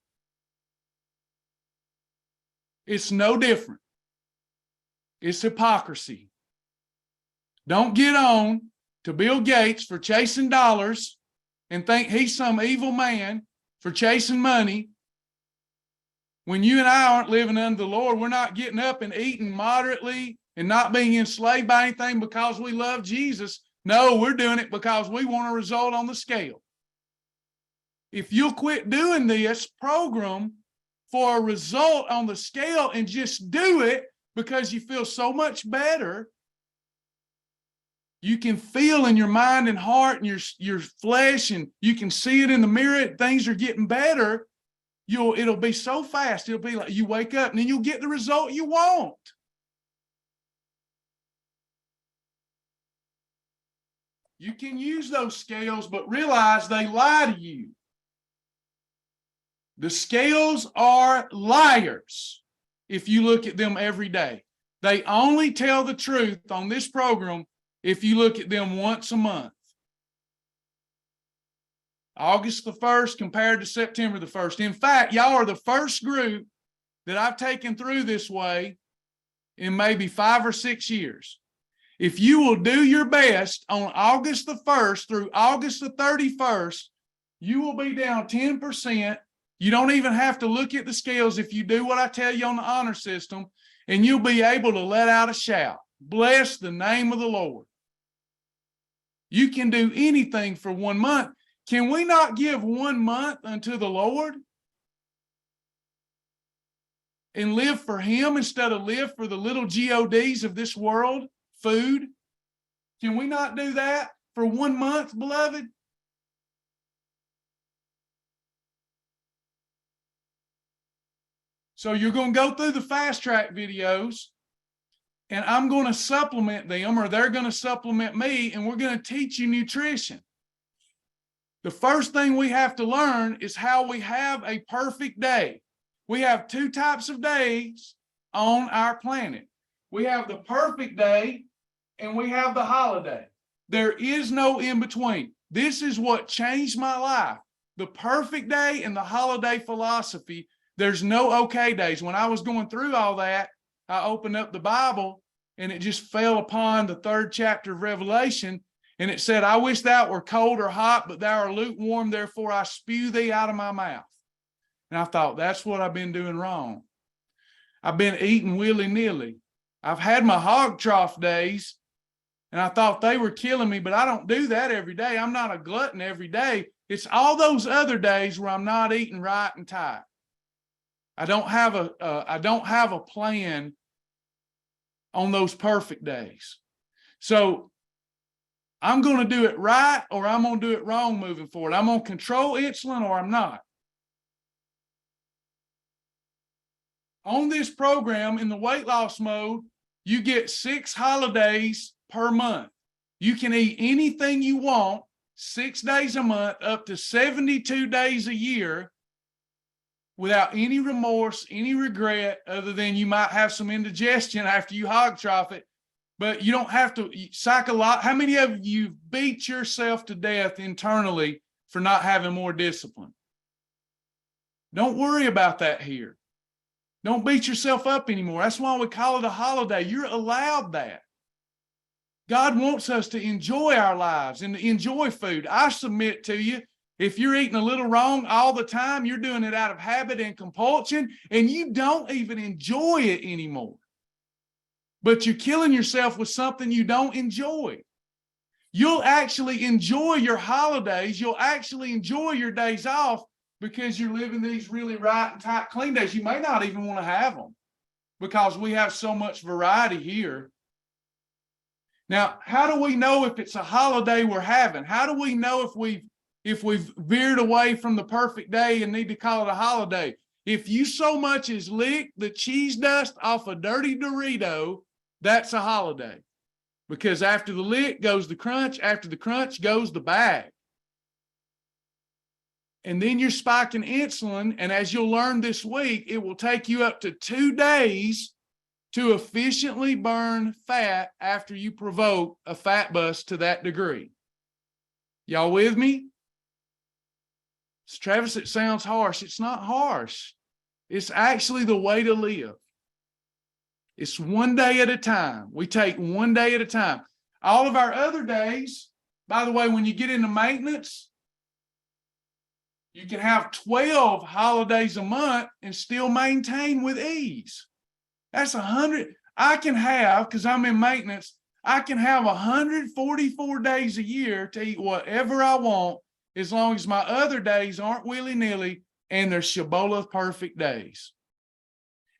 It's no different. It's hypocrisy. Don't get on to Bill Gates for chasing dollars and think he's some evil man for chasing money. When you and I aren't living under the Lord, we're not getting up and eating moderately and not being enslaved by anything because we love Jesus. No, we're doing it because we want a result on the scale. If you'll quit doing this program for a result on the scale and just do it because you feel so much better, you can feel in your mind and heart and your flesh, and you can see it in the mirror, things are getting better. It'll be so fast. It'll be like you wake up and then you'll get the result you want. You can use those scales, but realize they lie to you. The scales are liars if you look at them every day. They only tell the truth on this program if you look at them once a month. August the 1st compared to September the 1st. In fact, y'all are the first group that I've taken through this way in maybe 5 or 6 years. If you will do your best on August the 1st through August the 31st, you will be down 10%. You don't even have to look at the scales if you do what I tell you on the honor system, and you'll be able to let out a shout. Bless the name of the Lord. You can do anything for 1 month. Can we not give 1 month unto the Lord and live for him instead of live for the little GODs of this world, food? Can we not do that for 1 month, beloved? So you're going to go through the fast track videos, and I'm going to supplement them, or they're going to supplement me, and we're going to teach you nutrition. The first thing we have to learn is how we have a perfect day. We have 2 types of days on our planet. We have the perfect day and we have the holiday. There is no in between. This is what changed my life. The perfect day and the holiday philosophy. There's no okay days. When I was going through all that, I opened up the Bible and it just fell upon the 3rd chapter of Revelation. And it said, I wish thou were cold or hot, but thou art lukewarm, therefore I spew thee out of my mouth. And I thought, that's what I've been doing wrong. I've been eating willy-nilly. I've had my hog trough days, and I thought they were killing me, but I don't do that every day. I'm not a glutton every day. It's all those other days where I'm not eating right and tight. I don't have a plan on those perfect days. So I'm going to do it right, or I'm going to do it wrong moving forward. I'm going to control insulin, or I'm not. On this program, in the weight loss mode, you get 6 holidays per month. You can eat anything you want 6 days a month, up to 72 days a year, without any remorse, any regret, other than you might have some indigestion after you hog trough it. But you don't have to how many of you beat yourself to death internally for not having more discipline? Don't worry about that here. Don't beat yourself up anymore. That's why we call it a holiday. You're allowed that. God wants us to enjoy our lives and to enjoy food. I submit to you, if you're eating a little wrong all the time, you're doing it out of habit and compulsion, and you don't even enjoy it anymore. But you're killing yourself with something you don't enjoy. You'll actually enjoy your holidays. You'll actually enjoy your days off because you're living these really right and tight, clean days. You may not even want to have them because we have so much variety here. Now, how do we know if it's a holiday we're having? How do we know if we've veered away from the perfect day and need to call it a holiday? If you so much as lick the cheese dust off a dirty Dorito, that's a holiday. Because after the lick goes the crunch, after the crunch goes the bag. And then you're spiking insulin, and as you'll learn this week, it will take you up to 2 days to efficiently burn fat after you provoke a fat bust to that degree. Y'all with me? So Travis, it sounds harsh. It's not harsh. It's actually the way to live. It's one day at a time. We take one day at a time. All of our other days, by the way, when you get into maintenance, you can have 12 holidays a month and still maintain with ease. That's 100. I can have, because I'm in maintenance, I can have 144 days a year to eat whatever I want, as long as my other days aren't willy-nilly and they're Shibboleth perfect days.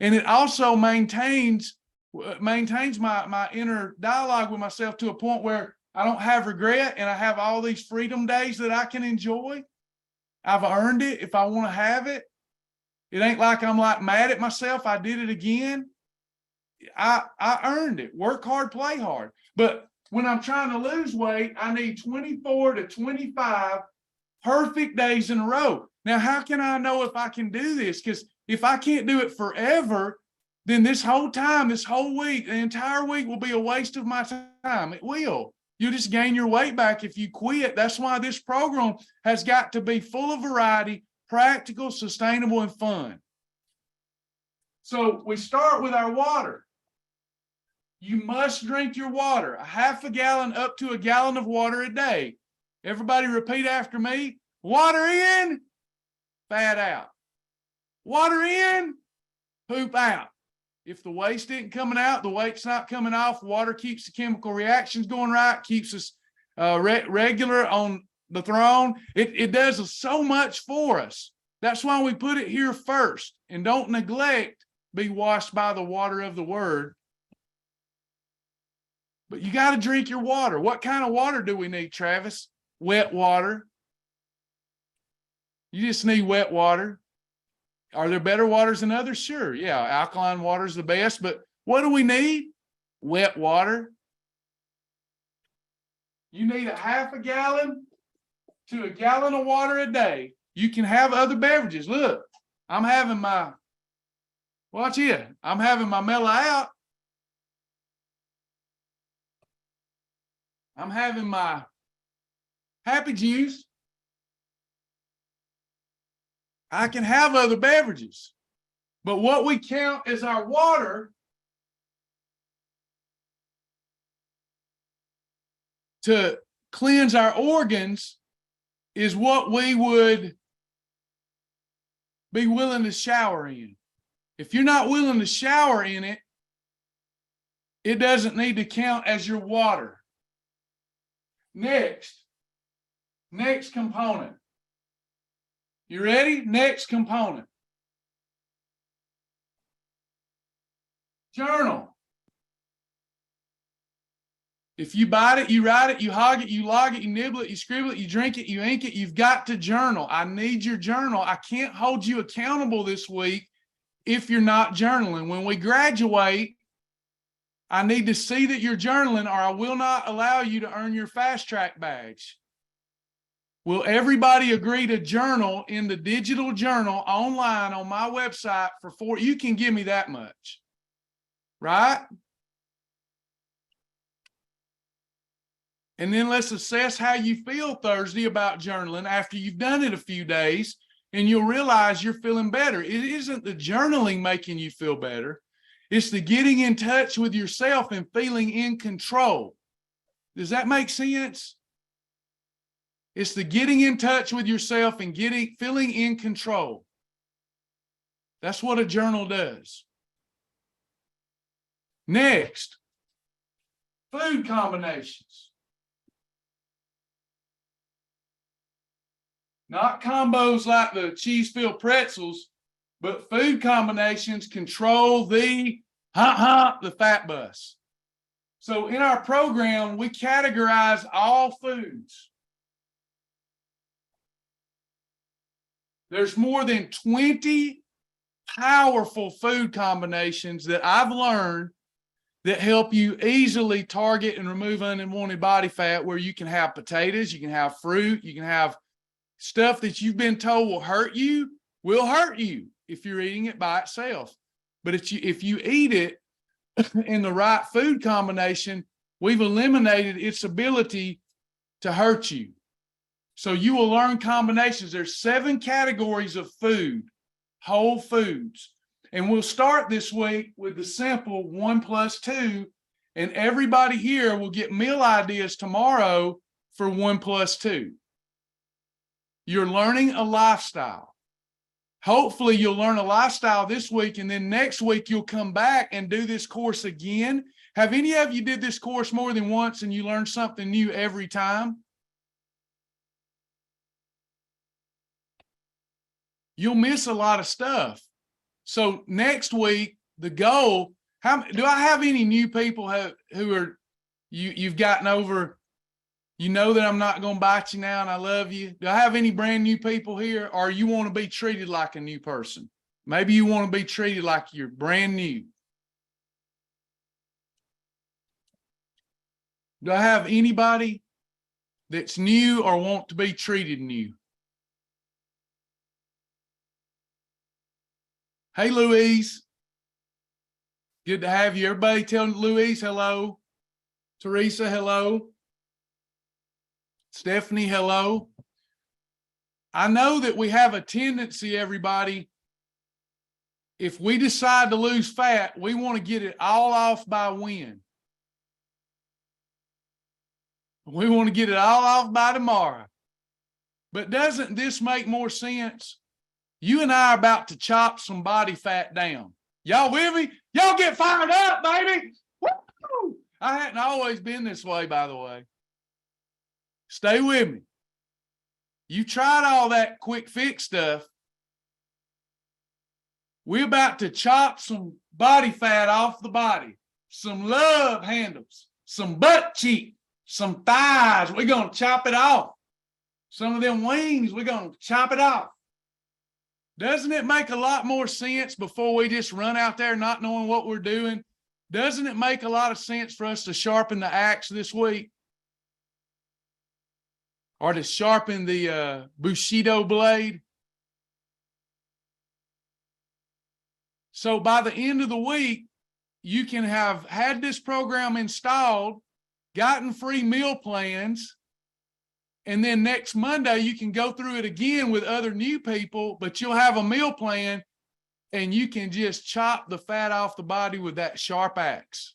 And it also maintains my inner dialogue with myself to a point where I don't have regret, and I have all these freedom days that I can enjoy. I've earned it if I want to have it. It ain't like I'm like mad at myself. I did it again. I earned it. Work hard, play hard. But when I'm trying to lose weight, I need 24 to 25 perfect days in a row. Now, how can I know if I can do this? Because if I can't do it forever, then this whole time, this whole week, the entire week will be a waste of my time. It will. You just gain your weight back if you quit. That's why this program has got to be full of variety, practical, sustainable, and fun. So we start with our water. You must drink your water, a half a gallon up to a gallon of water a day. Everybody repeat after me. Water in, fat out. Water in, poop out. If the waste isn't coming out, the weight's not coming off, water keeps the chemical reactions going right, keeps us regular on the throne. It does so much for us. That's why we put it here first. And don't neglect be washed by the water of the word. But you got to drink your water. What kind of water do we need, Travis? Wet water. You just need wet water. Are there better waters than others? Sure. Yeah, alkaline water is the best. But what do we need? Wet water. You need a half a gallon to a gallon of water a day. You can have other beverages. Look, I'm having my, watch here. I'm having my Mellow Out. I'm having my Happy Juice. I can have other beverages, but what we count as our water to cleanse our organs is what we would be willing to shower in. If you're not willing to shower in it, it doesn't need to count as your water. Next component. You ready? Next component. Journal. If you bite it, you write it, you hog it, you log it, you nibble it, you scribble it, you drink it, you ink it, you've got to journal. I need your journal. I can't hold you accountable this week if you're not journaling. When we graduate, I need to see that you're journaling, or I will not allow you to earn your fast track badge. Will everybody agree to journal in the digital journal online on my website for 4? You can give me that much, right? And then let's assess how you feel Thursday about journaling after you've done it a few days, and you'll realize you're feeling better. It isn't the journaling making you feel better. It's the getting in touch with yourself and feeling in control. Does that make sense? It's the getting in touch with yourself and feeling in control. That's what a journal does. Next, food combinations. Not combos like the cheese-filled pretzels, but food combinations control the fat bus. So in our program, we categorize all foods. There's more than 20 powerful food combinations that I've learned that help you easily target and remove unwanted body fat, where you can have potatoes, you can have fruit, you can have stuff that you've been told will hurt you if you're eating it by itself. But if you eat it in the right food combination, we've eliminated its ability to hurt you. So you will learn combinations. There's 7 categories of food, whole foods. And we'll start this week with the simple 1 + 2. And everybody here will get meal ideas tomorrow for 1 + 2. You're learning a lifestyle. Hopefully you'll learn a lifestyle this week, and then next week you'll come back and do this course again. Have any of you did this course more than once and you learned something new every time? You'll miss a lot of stuff. So next week, the goal, do I have any new people who are, you've gotten over, you know that I'm not going to bite you now and I love you? Do I have any brand new people here, or you want to be treated like a new person? Maybe you want to be treated like you're brand new. Do I have anybody that's new or want to be treated new? Hey, Louise. Good to have you. Everybody tell Louise hello. Teresa, hello. Stephanie, hello. I know that we have a tendency, everybody, if we decide to lose fat, we want to get it all off by when? We want to get it all off by tomorrow. But doesn't this make more sense? You and I are about to chop some body fat down. Y'all with me? Y'all get fired up, baby. Woo! I hadn't always been this way, by the way. Stay with me. You tried all that quick fix stuff. We're about to chop some body fat off the body, some love handles, some butt cheek, some thighs. We're going to chop it off. Some of them wings, we're going to chop it off. Doesn't it make a lot more sense before we just run out there not knowing what we're doing? Doesn't it make a lot of sense for us to sharpen the axe this week? Or to sharpen the Bushido blade? So by the end of the week, you can have had this program installed, gotten free meal plans, and then next Monday, you can go through it again with other new people, but you'll have a meal plan and you can just chop the fat off the body with that sharp axe.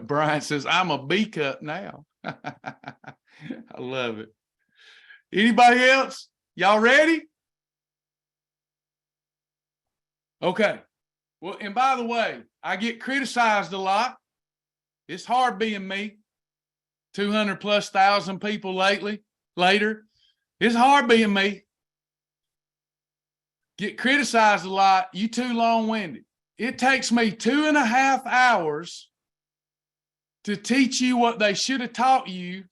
Brian says, I'm a B cup now. I love it. Anybody else? Y'all ready? Okay. Well, and by the way, I get criticized a lot. It's hard being me. 200,000+ people later. It's hard being me. Get criticized a lot. You too long-winded. It takes me 2.5 hours to teach you what they should have taught you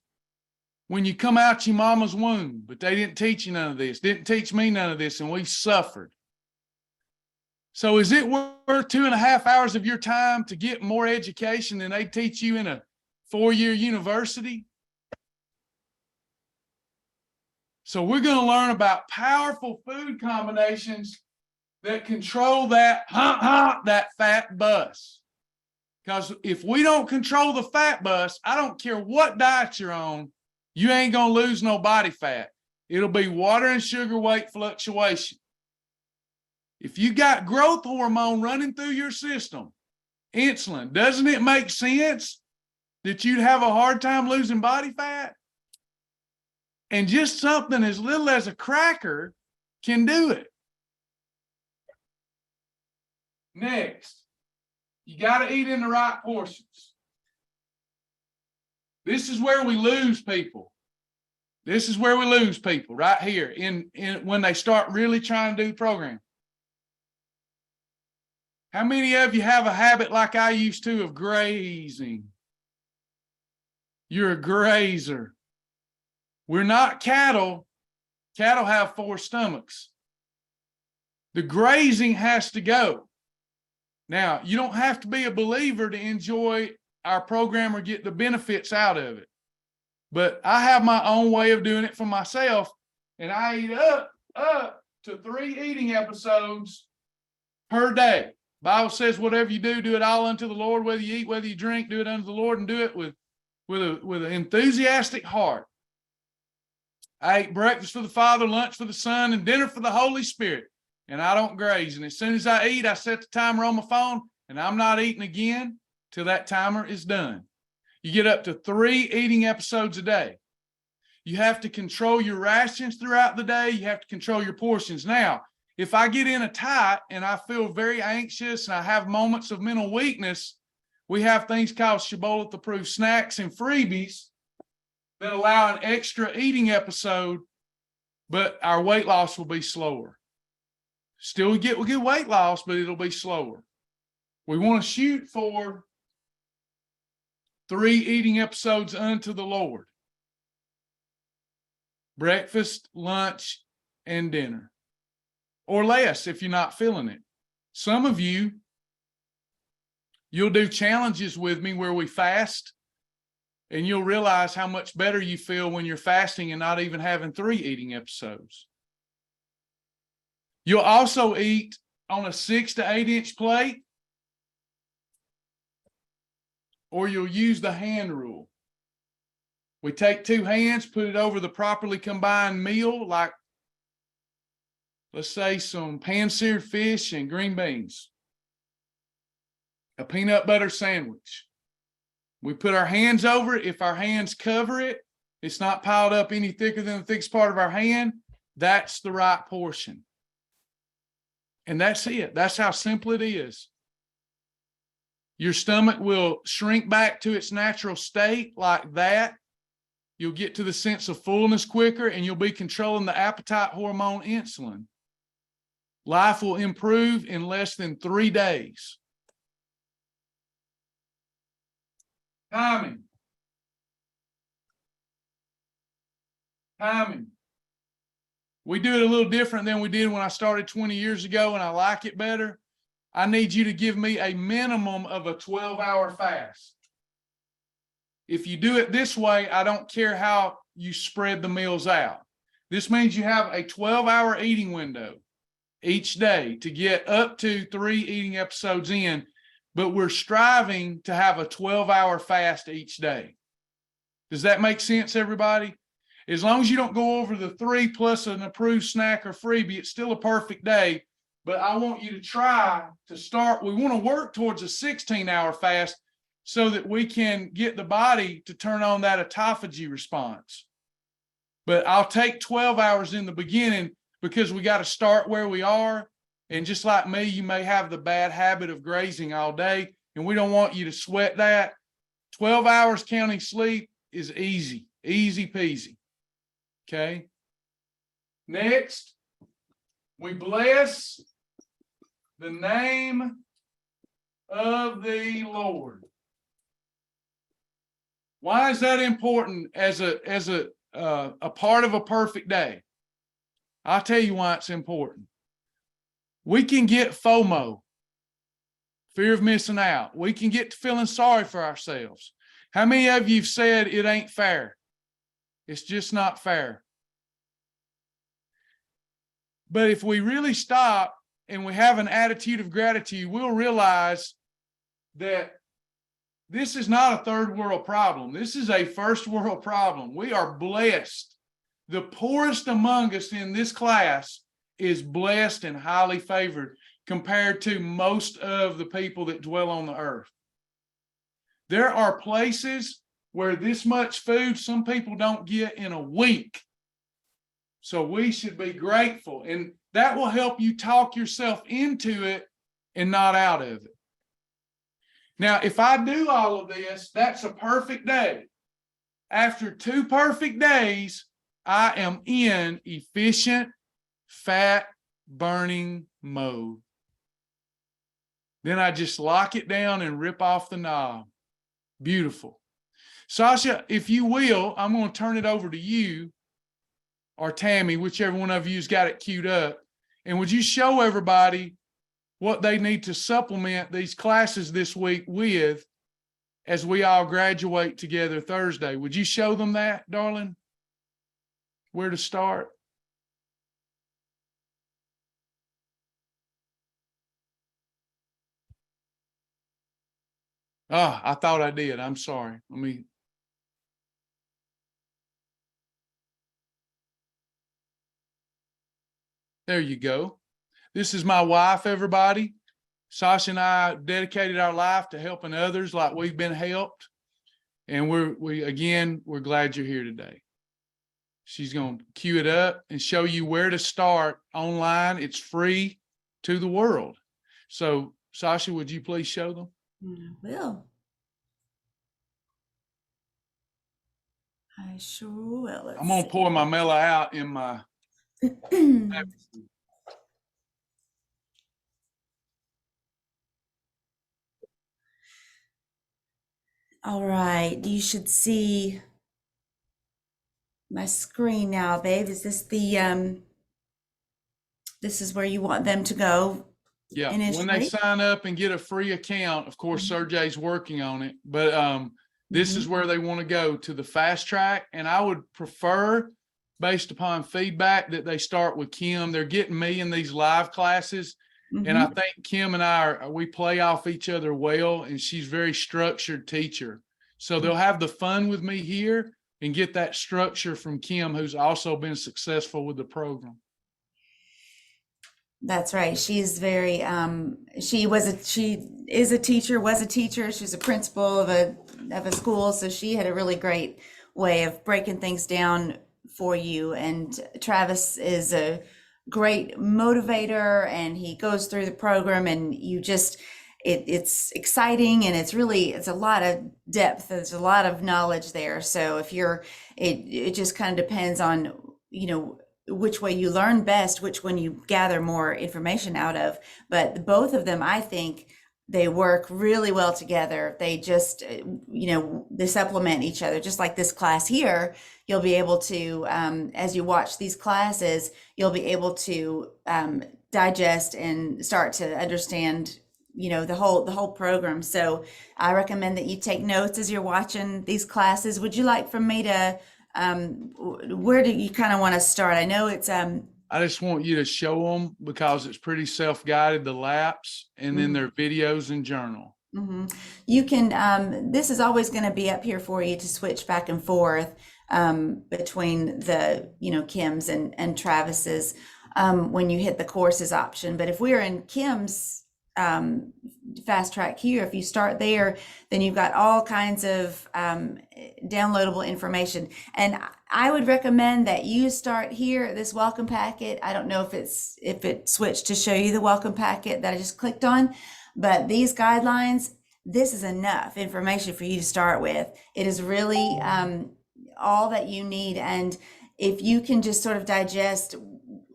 when you come out your mama's womb, but they didn't teach you none of this, didn't teach me none of this, and we suffered. So is it worth 2.5 hours of your time to get more education than they teach you in a 4-year university? So we're going to learn about powerful food combinations that control that fat bus. Because if we don't control the fat bus, I don't care what diet you're on, you ain't going to lose no body fat. It'll be water and sugar weight fluctuation. If you got growth hormone running through your system, insulin, doesn't it make sense that you'd have a hard time losing body fat? And just something as little as a cracker can do it. Next, you got to eat in the right portions. This is where we lose people. This is where we lose people right here in when they start really trying to do the program. How many of you have a habit like I used to of grazing? You're a grazer. We're not cattle. Cattle have 4 stomachs. The grazing has to go. Now, you don't have to be a believer to enjoy our program or get the benefits out of it. But I have my own way of doing it for myself, and I eat up to 3 eating episodes per day. Bible says, whatever you do, do it all unto the Lord. Whether you eat, whether you drink, do it unto the Lord, and do it with an enthusiastic heart. I ate breakfast for the Father, lunch for the Son, and dinner for the Holy Spirit. And I don't graze. And as soon as I eat, I set the timer on my phone, and I'm not eating again till that timer is done. You get up to 3 eating episodes a day. You have to control your rations throughout the day. You have to control your portions. Now, if I get in a tight and I feel very anxious and I have moments of mental weakness, we have things called Shibboleth approved snacks and freebies that allow an extra eating episode, but our weight loss will be slower. Still get good weight loss, but it'll be slower. We want to shoot for 3 eating episodes unto the Lord. Breakfast, lunch, and dinner. Or less if you're not feeling it. Some of you, you'll do challenges with me where we fast, and you'll realize how much better you feel when you're fasting and not even having 3 eating episodes. You'll also eat on a 6 to 8 inch plate, or you'll use the hand rule. We take 2 hands, put it over the properly combined meal, like, let's say, some pan-seared fish and green beans, a peanut butter sandwich. We put our hands over it. If our hands cover it, it's not piled up any thicker than the thickest part of our hand, that's the right portion. And that's it. That's how simple it is. Your stomach will shrink back to its natural state like that. You'll get to the sense of fullness quicker, and you'll be controlling the appetite hormone insulin. Life will improve in less than 3 days. Timing. We do it a little different than we did when I started 20 years ago, and I like it better. I need you to give me a minimum of a 12-hour fast. If you do it this way, I don't care how you spread the meals out. This means you have a 12-hour eating window each day to get up to 3 eating episodes in, but we're striving to have a 12-hour fast each day. Does that make sense, everybody? As long as you don't go over the 3 plus an approved snack or freebie, it's still a perfect day. But I want you to try to start. We want to work towards a 16-hour fast so that we can get the body to turn on that autophagy response. But I'll take 12 hours in the beginning because we got to start where we are. And just like me, you may have the bad habit of grazing all day, and we don't want you to sweat that. 12 hours counting sleep is easy peasy. Okay. Next, we bless the name of the Lord. Why is that important as a part of a perfect day? I'll tell you why it's important. We can get FOMO, fear of missing out. We can get to feeling sorry for ourselves. How many of you have said it ain't fair? It's just not fair. But if we really stop and we have an attitude of gratitude, we'll realize that this is not a third world problem. This is a first world problem. We are blessed. The poorest among us in this class is blessed and highly favored compared to most of the people that dwell on the earth. There are places where this much food some people don't get in a week. So we should be grateful, and that will help you talk yourself into it and not out of it. Now, if I do all of this, that's a perfect day. After 2 perfect days, I am in efficient fat burning mode. Then I just lock it down and rip off the knob. Beautiful. Sasha, if you will, I'm going to turn it over to you or Tammy, whichever one of you's got it queued up. And would you show everybody what they need to supplement these classes this week with as we all graduate together Thursday? Would you show them that, darling? Where to start? Oh, I thought I did. I'm sorry. Let me. There you go. This is my wife, everybody. Sasha and I dedicated our life to helping others like we've been helped. And we're glad you're here today. She's going to cue it up and show you where to start online. It's free to the world. So, Sasha, would you please show them? I will. I sure will. I'm going to pour my mellow out in my... All right, you should see my screen now, babe. Is this the this is where you want them to go? Yeah, initially? when they sign up and get a free account, of course, Sergey's working on it, but this is where they want to go, to the fast track. And I would prefer, based upon feedback, that they start with Kim. They're getting me in these live classes. And I think Kim and we play off each other well, and she's a very structured teacher. So they'll have the fun with me here and get that structure from Kim, who's also been successful with the program. That's right. She's very, she is a teacher. She's a principal of a school. So she had a really great way of breaking things down for you. And Travis is a great motivator, and he goes through the program, and you just, it's exciting, and it's a lot of depth. There's a lot of knowledge there. So if it just kind of depends on, which way you learn best, which one you gather more information out of. But both of them, I think, they work really well together. They just, they supplement each other. Just like this class here, you'll be able to, as you watch these classes, you'll be able to digest and start to understand, the whole program. So I recommend that you take notes as you're watching these classes. Would you like for me to, where do you kind of want to start? I know it's I just want you to show them, because it's pretty self-guided, the laps, and then their videos and journal. You can, this is always going to be up here for you to switch back and forth between the, Kim's and Travis's when you hit the courses option. But if we're in Kim's fast track here. If you start there, then you've got all kinds of downloadable information. And I would recommend that you start here, this welcome packet. I don't know if it switched to show you the welcome packet that I just clicked on, but these guidelines, this is enough information for you to start with. It is really all that you need. And if you can just sort of digest,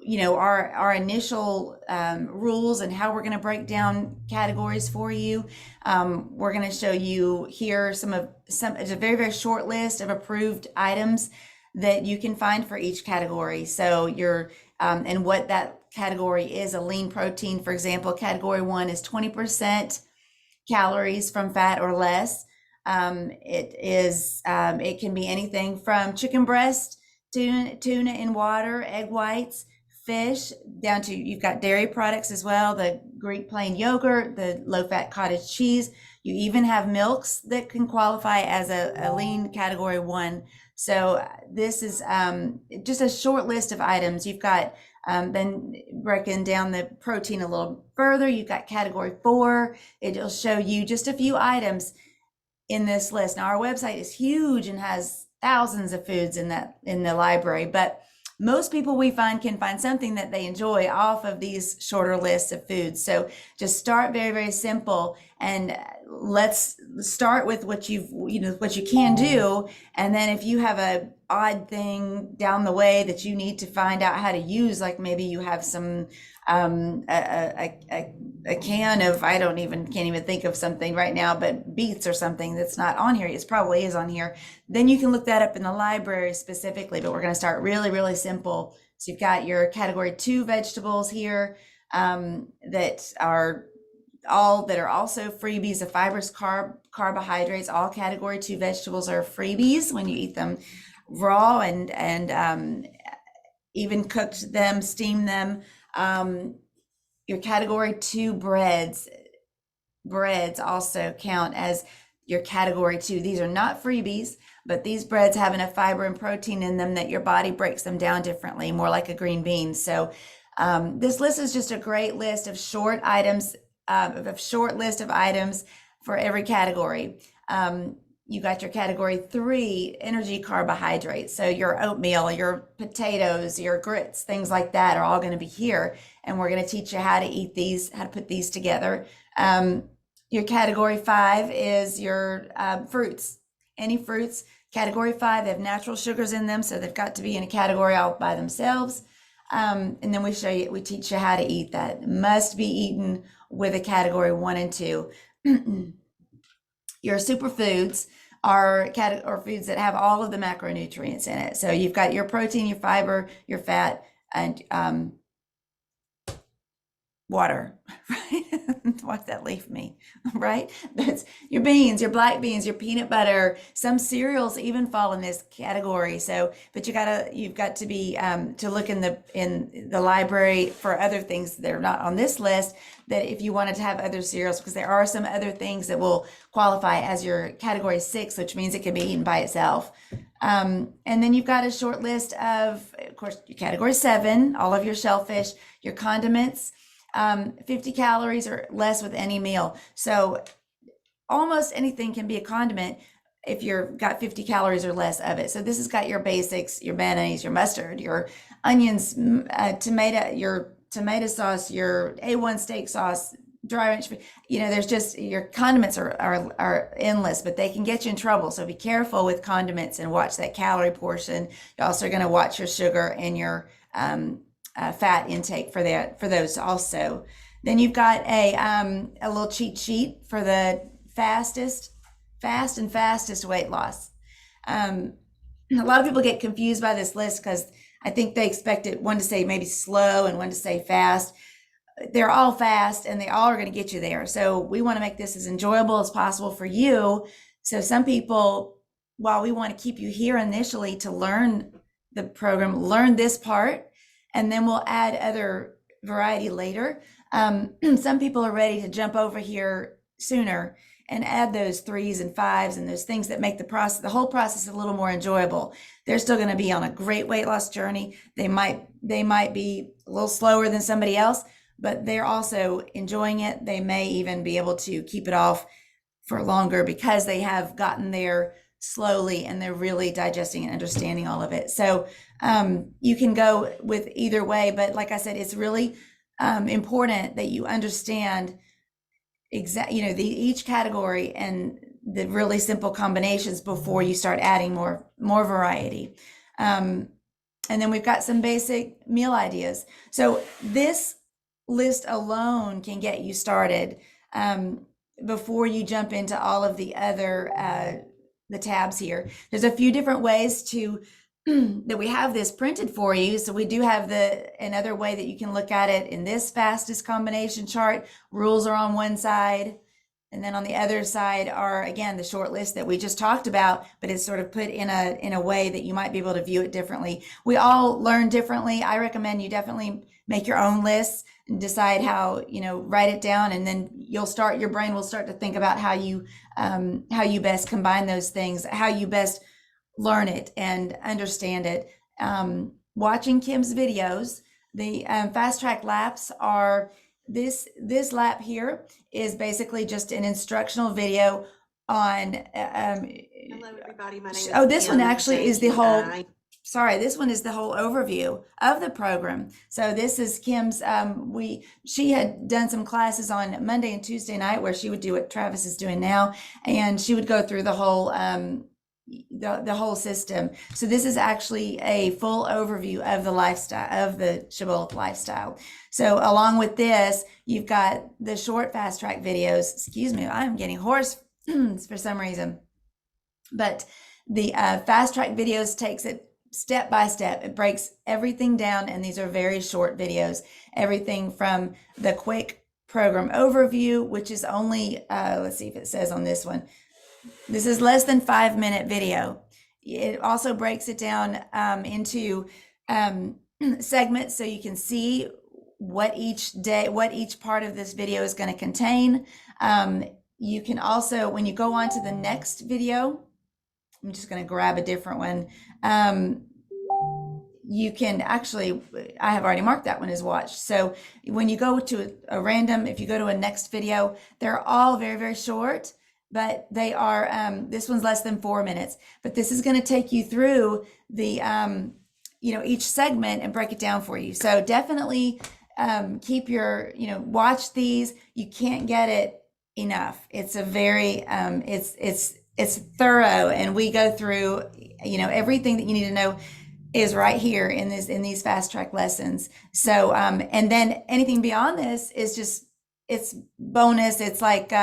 our initial rules and how we're going to break down categories for you. We're going to show you here it's a very, very short list of approved items that you can find for each category. So and what that category is. A lean protein, for example, category 1 is 20% calories from fat or less. It can be anything from chicken breast, tuna in water, egg whites, fish, down to, you've got dairy products as well, the Greek plain yogurt, the low-fat cottage cheese. You even have milks that can qualify as a lean category 1. So this is just a short list of items. You've got then breaking down the protein a little further. You've got category 4. It'll show you just a few items in this list. Now our website is huge and has thousands of foods in the library, but most people we find can find something that they enjoy off of these shorter lists of foods. So just start very, very simple, and let's start with what you can do. And then if you have a odd thing down the way that you need to find out how to use, like maybe you have some a can of, can't even think of something right now, but beets or something that's not on here. It probably is on here. Then you can look that up in the library specifically, but we're going to start really, really simple. So you've got your category 2 vegetables here that are also freebies of fibers, carbohydrates. All category 2 vegetables are freebies when you eat them raw and even cooked them, steamed them. Your category 2 breads also count as your category 2. These are not freebies, but these breads have enough fiber and protein in them that your body breaks them down differently, more like a green bean. So this list is just a great list of short items, list of items for every category. You got your category 3, energy carbohydrates. So your oatmeal, your potatoes, your grits, things like that are all going to be here. And we're going to teach you how to eat these, how to put these together. Your category 5 is your fruits. Any fruits. Category 5, they have natural sugars in them, so they've got to be in a category all by themselves. And then we teach you how to eat that. Must be eaten with a category 1 and 2. Your superfoods are foods that have all of the macronutrients in it. So you've got your protein, your fiber, your fat, and water, right? What's that leaf mean, right? That's your beans, your black beans, your peanut butter. Some cereals even fall in this category. So, but you've got to be to look in the library for other things that are not on this list. That if you wanted to have other cereals, because there are some other things that will qualify as your category 6, which means it can be eaten by itself. And then you've got a short list of course, your category 7, all of your shellfish, your condiments. 50 calories or less with any meal. So almost anything can be a condiment if you've got 50 calories or less of it. So this has got your basics, your mayonnaise, your mustard, your onions, your tomato sauce, your A1 steak sauce, dry range. There's just, your condiments are endless, but they can get you in trouble. So be careful with condiments and watch that calorie portion. You're also going to watch your sugar and your fat intake for those also. Then you've got a little cheat sheet for the fast and fastest weight loss. A lot of people get confused by this list because I think they expect one to say maybe slow and one to say fast. They're all fast and they all are going to get you there. So we want to make this as enjoyable as possible for you. So some people, while we want to keep you here initially to learn the program, learn this part, and then we'll add other variety later. Some people are ready to jump over here sooner and add those 3s and 5s and those things that make the whole process a little more enjoyable. They're still going to be on a great weight loss journey. They might be a little slower than somebody else, but they're also enjoying it. They may even be able to keep it off for longer because they have gotten there slowly and they're really digesting and understanding all of it. So you can go with either way, but like I said, it's really important that you understand each category and the really simple combinations before you start adding more variety. And then we've got some basic meal ideas. So this list alone can get you started before you jump into all of the other the tabs here. There's a few different ways to that we have this printed for you. So we do have another way that you can look at it in this fastest combination chart. Rules are on one side, and then on the other side are, again, the short list that we just talked about, but it's sort of put in a way that you might be able to view it differently. We all learn differently. I recommend you definitely make your own lists and decide how, write it down, and then your brain will start to think about how you best combine those things, how you best learn it and understand it. Watching Kim's videos, the fast track laps are this lap here is basically just an instructional video on Hello everybody, my name is this one actually is the whole this one is the whole overview of the program. So this is Kim's she had done some classes on Monday and Tuesday night where she would do what Travis is doing now, and she would go through the whole the whole system. So this is actually a full overview of the lifestyle, of the Shibboleth lifestyle. So along with this, you've got the short fast track videos. Excuse me, I'm getting hoarse for some reason. But the fast track videos takes it step by step. It breaks everything down, and these are very short videos. Everything from the quick program overview, which is only, let's see if it says on this one, this is less than 5-minute video. It also breaks it down into segments, so you can see what each part of this video is going to contain. You can also, when you go on to the next video, I'm just going to grab a different one. You can actually, I have already marked that one as watched. So when you go to a random, if you go to a next video, they're all very, very short. But they are, this one's less than 4 minutes, but this is going to take you through the, each segment and break it down for you. So definitely keep your, watch these. You can't get it enough. It's a very, it's thorough, and we go through, everything that you need to know is right here in these fast track lessons. So, and then anything beyond this is just, it's bonus. It's like,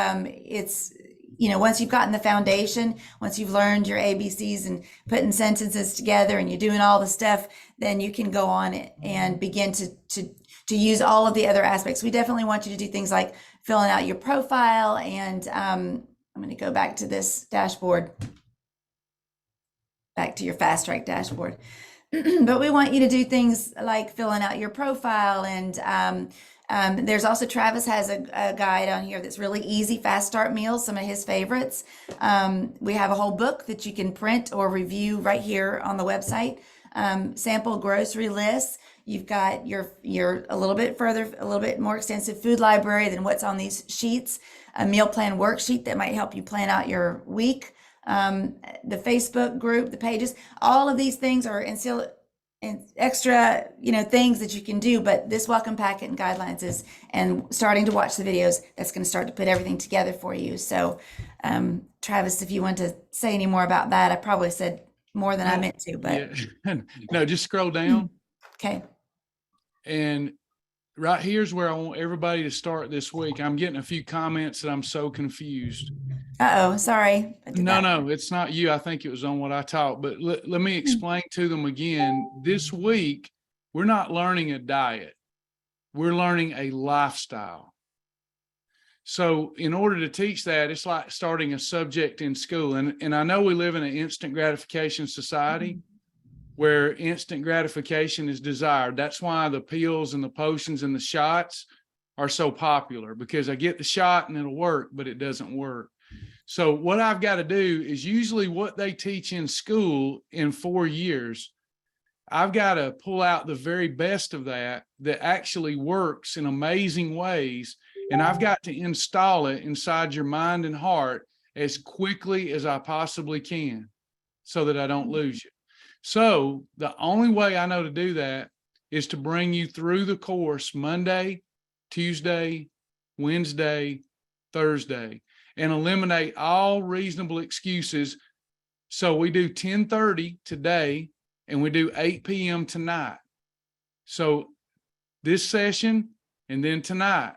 once you've gotten the foundation, once you've learned your ABCs and putting sentences together and you're doing all the stuff, then you can go on and begin to use all of the other aspects. We definitely want you to do things like filling out your profile, and I'm going to go back to this dashboard, back to your fast track dashboard. But we want you to do things like filling out your profile, and there's also, Travis has a guide on here that's really easy, fast start meals, some of his favorites. We have a whole book that you can print or review right here on the website. Sample grocery lists. You've got your a little bit more extensive food library than what's on these sheets. A meal plan worksheet that might help you plan out your week. The Facebook group, the pages, all of these things are still extra, things that you can do, but this welcome packet and guidelines and starting to watch the videos, that's going to start to put everything together for you. So, Travis, if you want to say any more about that, I probably said more than I meant to, but yeah. No, just scroll down. Okay. And right here's where I want everybody to start this week. I'm getting a few comments that I'm so confused. Uh-oh, sorry. No, it's not you. I think it was on what I taught, but let me explain to them again. This week, we're not learning a diet. We're learning a lifestyle. So in order to teach that, it's like starting a subject in school. And I know we live in an instant gratification society where instant gratification is desired. That's why the pills and the potions and the shots are so popular, because I get the shot and it'll work, but it doesn't work. So what I've got to do is usually what they teach in school in 4 years, I've got to pull out the very best of that actually works in amazing ways. And I've got to install it inside your mind and heart as quickly as I possibly can so that I don't lose you. So the only way I know to do that is to bring you through the course Monday, Tuesday, Wednesday, Thursday, and eliminate all reasonable excuses. So we do 10:30 today and we do 8 p.m. tonight. So this session and then tonight,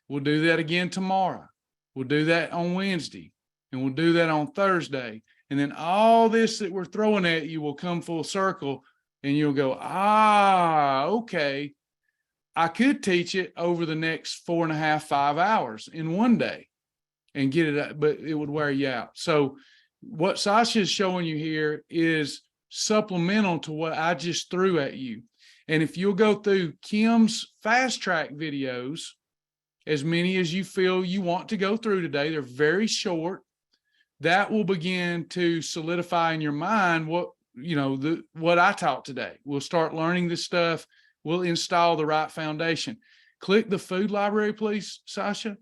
we'll do that again tomorrow. We'll do that on Wednesday and we'll do that on Thursday. And then all this that we're throwing at you will come full circle and you'll go, okay, I could teach it over the next 4.5, 5 hours in one day and get it, but it would wear you out. So what Sasha is showing you here is supplemental to what I just threw at you. And if you'll go through Kim's fast track videos, as many as you feel you want to go through today, they're very short. That will begin to solidify in your mind what, what I taught today. We'll start learning this stuff. We'll install the right foundation. Click the food library, please, Sasha.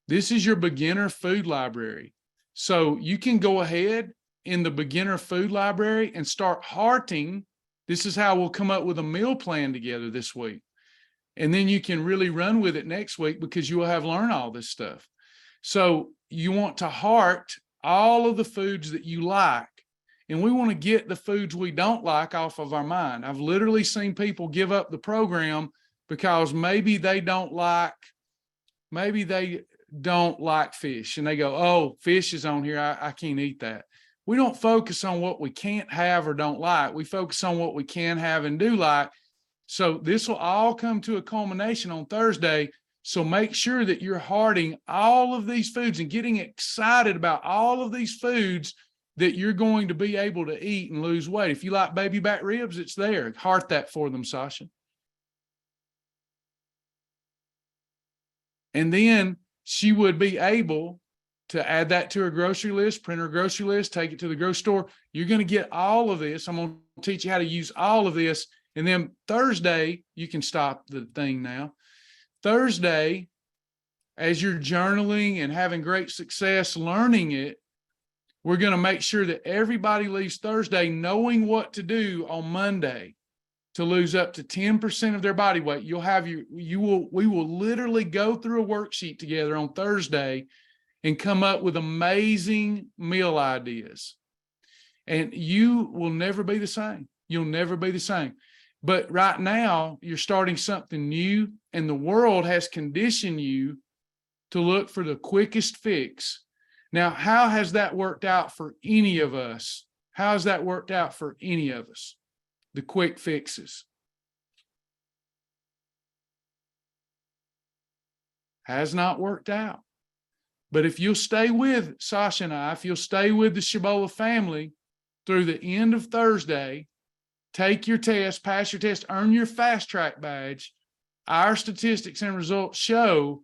This is your beginner food library. So you can go ahead in the beginner food library and start hearting. This is how we'll come up with a meal plan together this week. And then you can really run with it next week because you will have learned all this stuff. So you want to heart all of the foods that you like. And we want to get the foods we don't like off of our mind. I've literally seen people give up the program because maybe they don't like fish. And they go, oh, fish is on here. I can't eat that. We don't focus on what we can't have or don't like. We focus on what we can have and do like. So this will all come to a culmination on Thursday. So make sure that you're hearting all of these foods and getting excited about all of these foods that you're going to be able to eat and lose weight. If you like baby back ribs, it's there. Heart that for them, Sasha. And then she would be able to add that to her grocery list, print her grocery list, take it to the grocery store. You're going to get all of this. I'm going to teach you how to use all of this. And then Thursday, you can stop the thing now. Thursday, as you're journaling and having great success learning it, we're going to make sure that everybody leaves Thursday knowing what to do on Monday to lose up to 10% of their body weight. We will literally go through a worksheet together on Thursday and come up with amazing meal ideas. And you will never be the same. You'll never be the same. But right now, you're starting something new, and the world has conditioned you to look for the quickest fix. Now, how has that worked out for any of us? How has that worked out for any of us? The quick fixes. Has not worked out. But if you'll stay with Sasha and I, if you'll stay with the Shibboleth family through the end of Thursday, take your test, pass your test, earn your fast track badge, our statistics and results show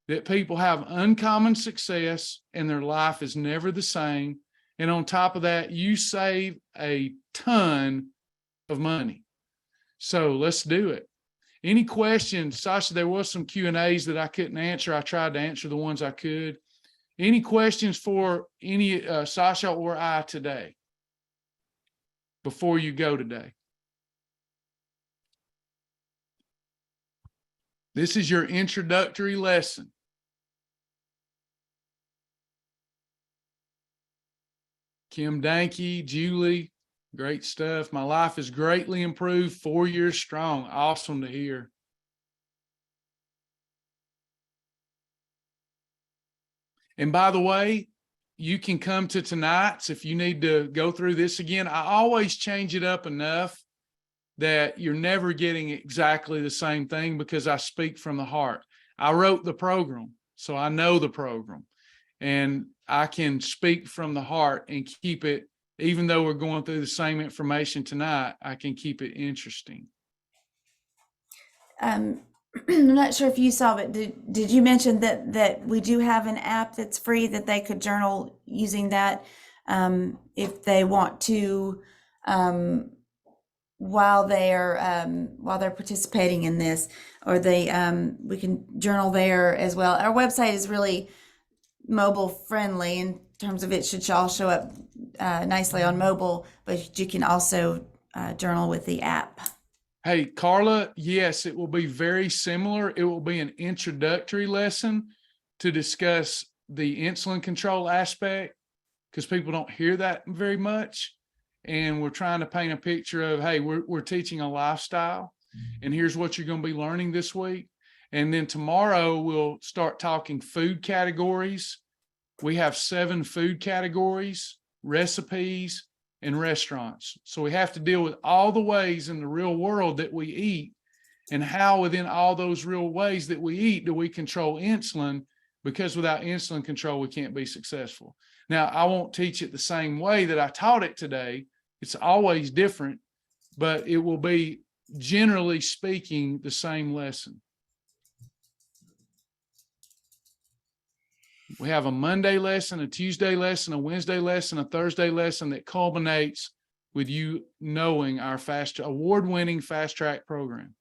that people have uncommon success and their life is never the same. And on top of that, you save a ton of money. So let's do it. Any questions? Sasha, there was some Q&As that I couldn't answer. I tried to answer the ones I could. Any questions for any Sasha or I today before you go today? This is your introductory lesson. Kim Danke, Julie, great stuff. My life is greatly improved, 4 years strong. Awesome to hear. And by the way, you can come to tonight's if you need to go through this again. I always change it up enough that you're never getting exactly the same thing because I speak from the heart. I wrote the program, so I know the program. And I can speak from the heart and keep it, even though we're going through the same information tonight, I can keep it interesting. I'm not sure if you saw, but did you mention that we do have an app that's free that they could journal using that if they want to while they're participating in this, or we can journal there as well. Our website is really mobile friendly in terms of it should all show up nicely on mobile, but you can also journal with the app. Hey, Carla, yes, it will be very similar. It will be an introductory lesson to discuss the insulin control aspect, because people don't hear that very much. And we're trying to paint a picture of, hey, we're teaching a lifestyle, and here's what you're going to be learning this week. And then tomorrow we'll start talking food categories. We have 7 food categories, recipes, and restaurants. So we have to deal with all the ways in the real world that we eat, and how within all those real ways that we eat do we control insulin, because without insulin control, we can't be successful. Now, I won't teach it the same way that I taught it today. It's always different, but it will be, generally speaking, the same lesson. We have a Monday lesson, a Tuesday lesson, a Wednesday lesson, a Thursday lesson that culminates with you knowing our award-winning fast track program.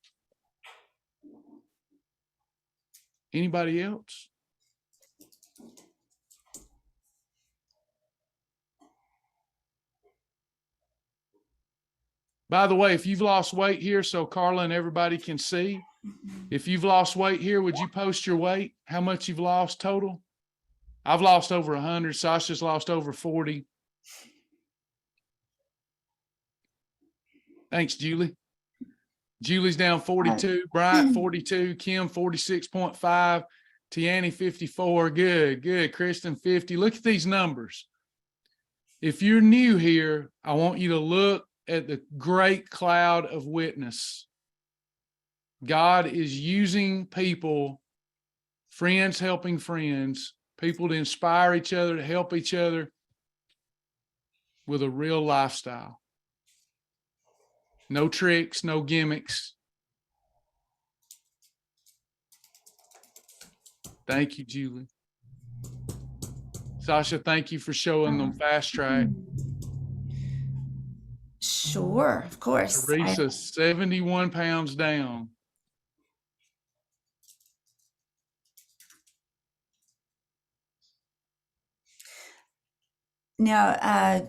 Anybody else? By the way, if you've lost weight here, so Carla and everybody can see, if you've lost weight here, would you post your weight? How much you've lost total? I've lost over 100. Sasha's lost over 40. Thanks, Julie. Julie's down 42. Bryant 42. Kim 46.5. Tiani 54. Good, good. Kristen 50. Look at these numbers. If you're new here, I want you to look at the great cloud of witness. God is using people, friends helping friends, people to inspire each other, to help each other with a real lifestyle. No tricks, no gimmicks. Thank you, Julie. Sasha, thank you for showing them fast track. Sure, of course. Teresa, 71 pounds down. Now,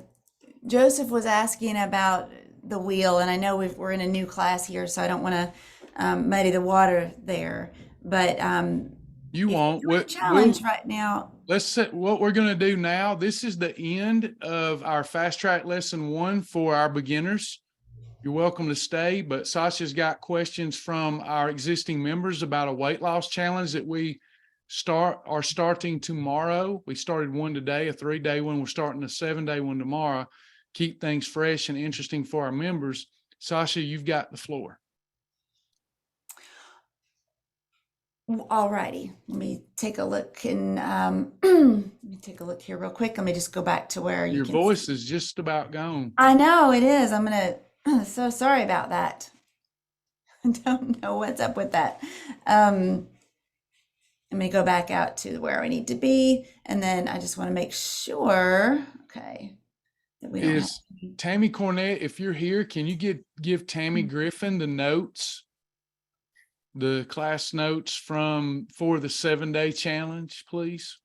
Joseph was asking about the wheel, and I know we're in a new class here, so I don't want to muddy the water there. But you won't. What challenge right now? Let's set what we're going to do now. This is the end of our fast track lesson 1 for our beginners. You're welcome to stay, but Sasha's got questions from our existing members about a weight loss challenge that we are starting tomorrow. We started one today, a 3-day one. We're starting a 7-day one tomorrow. Keep things fresh and interesting for our members. Sasha, you've got the floor. All righty. Let me take a look and let me take a look here real quick. Let me just go back to where your voice is just about gone. I know it is. I'm gonna. So sorry about that. I don't know what's up with that. Let me go back out to where I need to be, and then I just want to make sure. Okay. That we don't Tammy Cornett, if you're here, can you give Tammy Griffin the notes, the class notes for the 7-day challenge, please?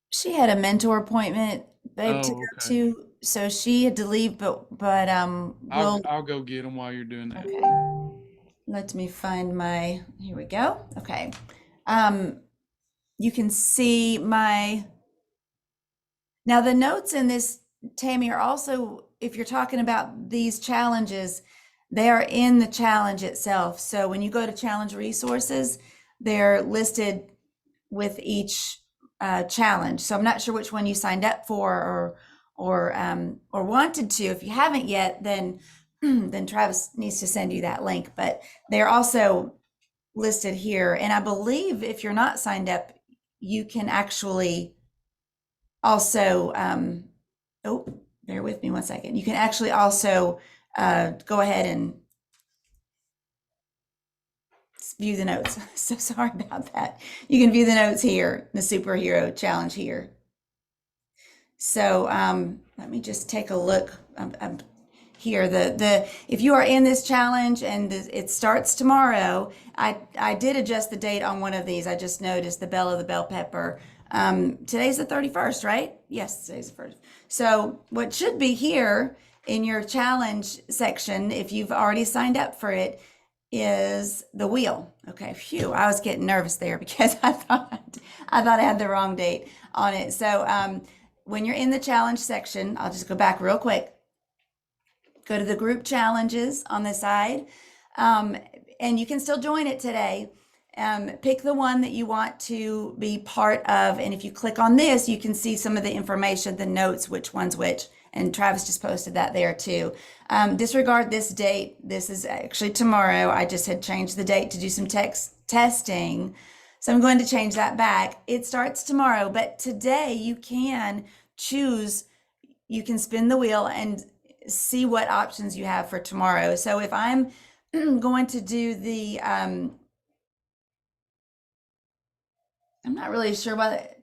She had a mentor appointment, babe, to go to, so she had to leave, but I'll go get them while you're doing that. Okay. Let me find here we go. Okay. You can see now the notes in this, Tammy, are also, if you're talking about these challenges, they are in the challenge itself. So when you go to challenge resources, they're listed with each challenge. So I'm not sure which one you signed up for or wanted to. If you haven't yet, then Travis needs to send you that link. But they're also listed here. And I believe if you're not signed up, you can actually also bear with me one second. You can actually also go ahead and view the notes. So sorry about that. You can view the notes here, the superhero challenge here. So let me just take a look. I'm here. If you are in this challenge and it starts tomorrow, I did adjust the date on one of these. I just noticed the bell of the bell pepper. Today's the 31st, right? Yes, today's the first. So what should be here in your challenge section, if you've already signed up for it, is the wheel. Okay, phew, I was getting nervous there because I thought I had the wrong date on it. So when you're in the challenge section, I'll just go back real quick. Go to the group challenges on the side, and you can still join it today. Pick the one that you want to be part of, and if you click on this, you can see some of the information, the notes, which one's which. And Travis just posted that there too. Disregard this date. This is actually tomorrow. I just had changed the date to do some testing. So I'm going to change that back. It starts tomorrow, but today you can choose, you can spin the wheel and see what options you have for tomorrow. So if I'm going to do the, I'm not really sure what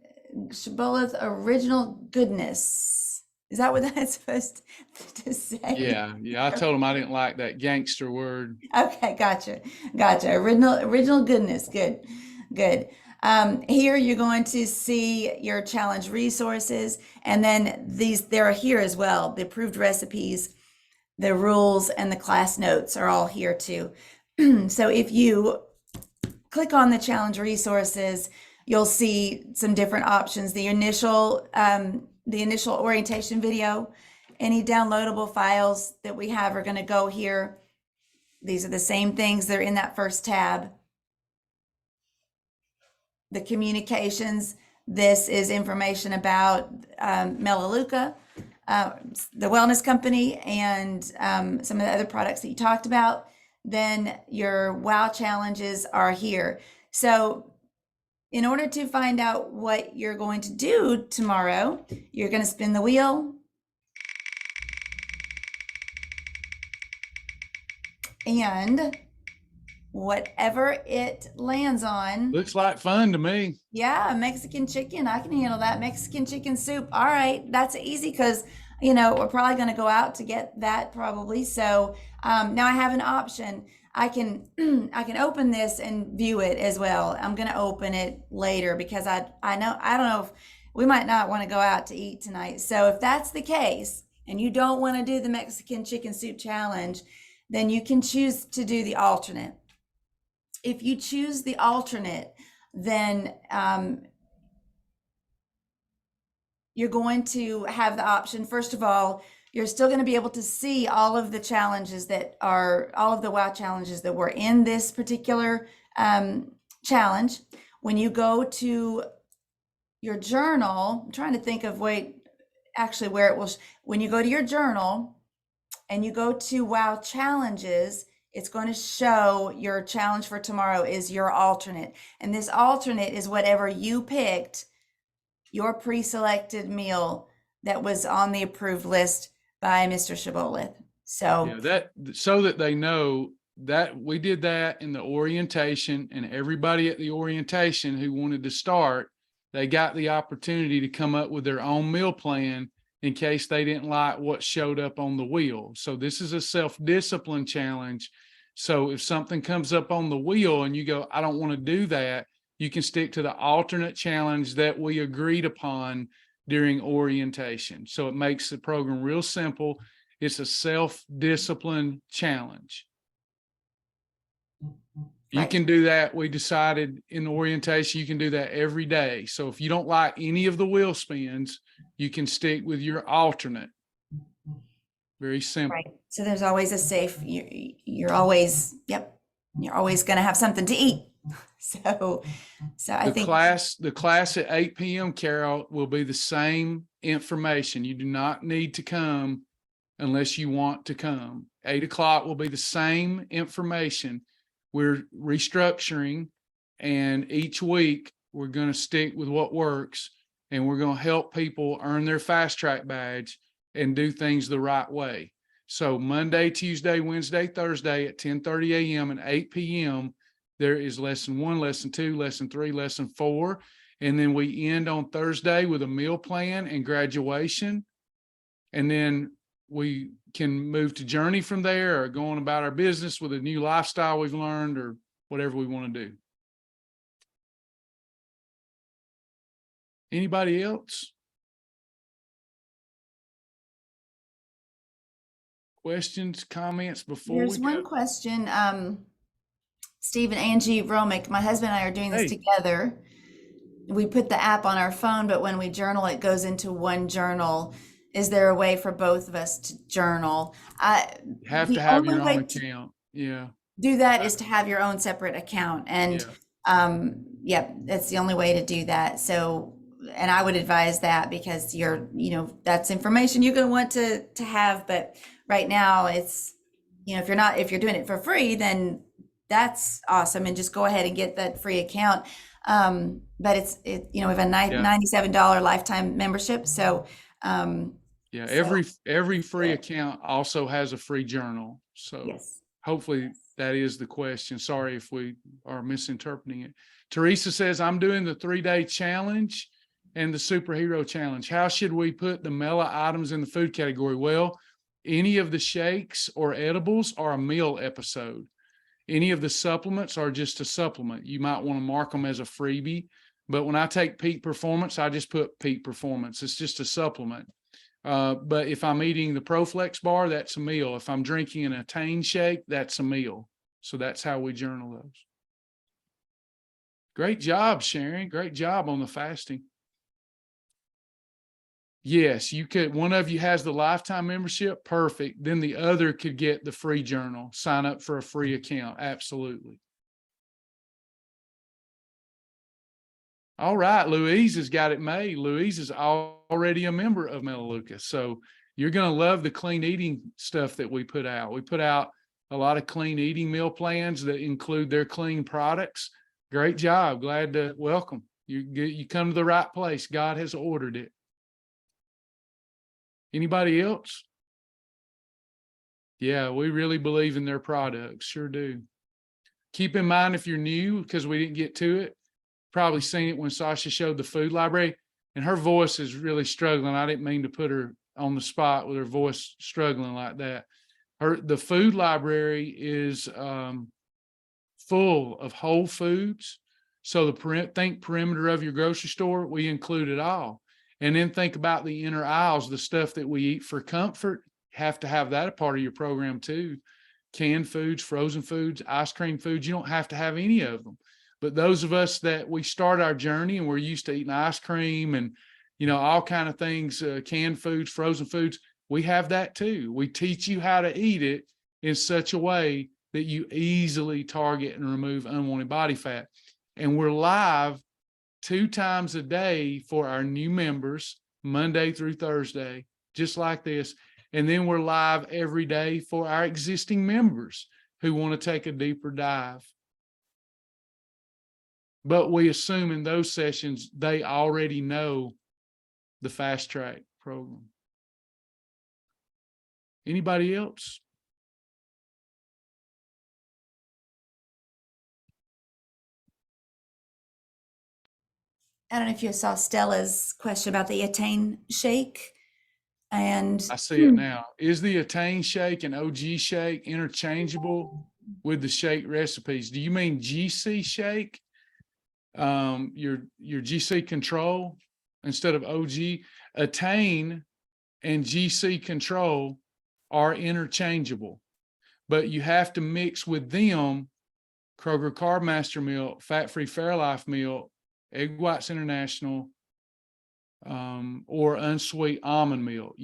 Shibboleth Original Goodness. Is that what that's supposed to say? Yeah. I told him I didn't like that gangster word. Okay, gotcha. Original goodness. Good. Here you're going to see your challenge resources, and then there are here as well. The approved recipes, the rules, and the class notes are all here too. So if you click on the challenge resources, you'll see some different options. The initial orientation video, any downloadable files that we have are going to go here. These are the same things that are in that first tab. The communications, this is information about Melaleuca, the wellness company, and some of the other products that you talked about. Then your WOW challenges are here. So in order to find out what you're going to do tomorrow, you're going to spin the wheel. And whatever it lands on. Looks like fun to me. Yeah, Mexican chicken. I can handle that. Mexican chicken soup. All right. That's easy because, we're probably going to go out to get that probably. So now I have an option. I can open this and view it as well. I'm going to open it later because I don't know if we might not want to go out to eat tonight. So if that's the case and you don't want to do the Mexican chicken soup challenge, then you can choose to do the alternate. If you choose the alternate, then you're going to have the option. First of all, you're still going to be able to see all of the challenges all of the WOW challenges that were in this particular challenge. When you go to your journal, I'm trying to think of where it will, when you go to your journal and you go to WOW challenges, it's going to show your challenge for tomorrow is your alternate. And this alternate is whatever you picked, your pre-selected meal that was on the approved list by Mr. Shibboleth. So so that they know that we did that in the orientation, and everybody at the orientation who wanted to start, they got the opportunity to come up with their own meal plan in case they didn't like what showed up on the wheel. So this is a self-discipline challenge. So if something comes up on the wheel and you go, I don't want to do that, you can stick to the alternate challenge that we agreed upon during orientation. So it makes the program real simple. It's a self-discipline challenge. You Right. can do that. We decided in orientation, you can do that every day. So if you don't like any of the wheel spins, you can stick with your alternate. Very simple. Right. So there's always a safe, you're always going to have something to eat. So I think the class at 8 p.m., Carol, will be the same information. You do not need to come unless you want to come. 8 o'clock will be the same information. We're restructuring, and each week we're going to stick with what works, and we're going to help people earn their fast track badge and do things the right way. So Monday, Tuesday, Wednesday, Thursday at 10:30 a.m. and 8 p.m., there is lesson 1, lesson 2, lesson 3, lesson 4. And then we end on Thursday with a meal plan and graduation. And then we can move to journey from there, or going about our business with a new lifestyle we've learned, or whatever we want to do. Anybody else? Questions, comments before There's we one go? question. Steve and Angie Romick, my husband and I are doing this Hey. together. We put the app on our phone, but when we journal, it goes into one journal. Is there a way for both of us to journal? You have The to have only your way own to account. Yeah. do that is to have your own separate account. And Yeah. yeah, that's the only way to do that. So, and I would advise that, because that's information you're going to want to have. But right now it's, if you're doing it for free, then that's awesome. And just go ahead and get that free account. But we have a $97 lifetime membership. So, Yeah. so Every free account also has a free journal. So yes. hopefully that is the question. Sorry if we are misinterpreting it. Teresa says, I'm doing the 3-day challenge and the superhero challenge. How should we put the Mela items in the food category? Well, any of the shakes or edibles are a meal episode. Any of the supplements are just a supplement. You might want to mark them as a freebie, but when I take Peak Performance, I just put Peak Performance. It's just a supplement. But if I'm eating the ProFlex bar, that's a meal. If I'm drinking an Attain shake, that's a meal. So that's how we journal those. Great job, Sharon. Great job on the fasting. Yes, you could. One of you has the lifetime membership. Perfect. Then the other could get the free journal, sign up for a free account. Absolutely. All right. Louise has got it made. Louise is already a member of Melaleuca. So you're going to love the clean eating stuff that we put out. We put out a lot of clean eating meal plans that include their clean products. Great job. Glad to welcome you. You come to the right place. God has ordered it. Anybody else? Yeah, we really believe in their products. Sure do. Keep in mind, if you're new, because we didn't get to it, probably seen it when Sasha showed the food library, and her voice is really struggling. I didn't mean to put her on the spot with her voice struggling like that. The food library is full of whole foods. So think perimeter of your grocery store, we include it all. And then think about the inner aisles, the stuff that we eat for comfort. Have to have that a part of your program too. Canned foods, frozen foods, ice cream foods. You don't have to have any of them. But those of us that we start our journey and we're used to eating ice cream and, all kind of things, canned foods, frozen foods, we have that too. We teach you how to eat it in such a way that you easily target and remove unwanted body fat. And we're live 2 times a day for our new members, Monday through Thursday, just like this. And then we're live every day for our existing members who want to take a deeper dive. But we assume in those sessions, they already know the Fast Track program. Anybody else? I don't know if you saw Stella's question about the Attain shake. And I see it now. Is the Attain shake and OG shake interchangeable with the shake recipes? Do you mean GC shake? Your GC control instead of OG? Attain and GC control are interchangeable, but you have to mix with them Kroger Carb Master Milk, Fat-Free Fairlife Milk, Egg Whites International, or unsweet almond milk.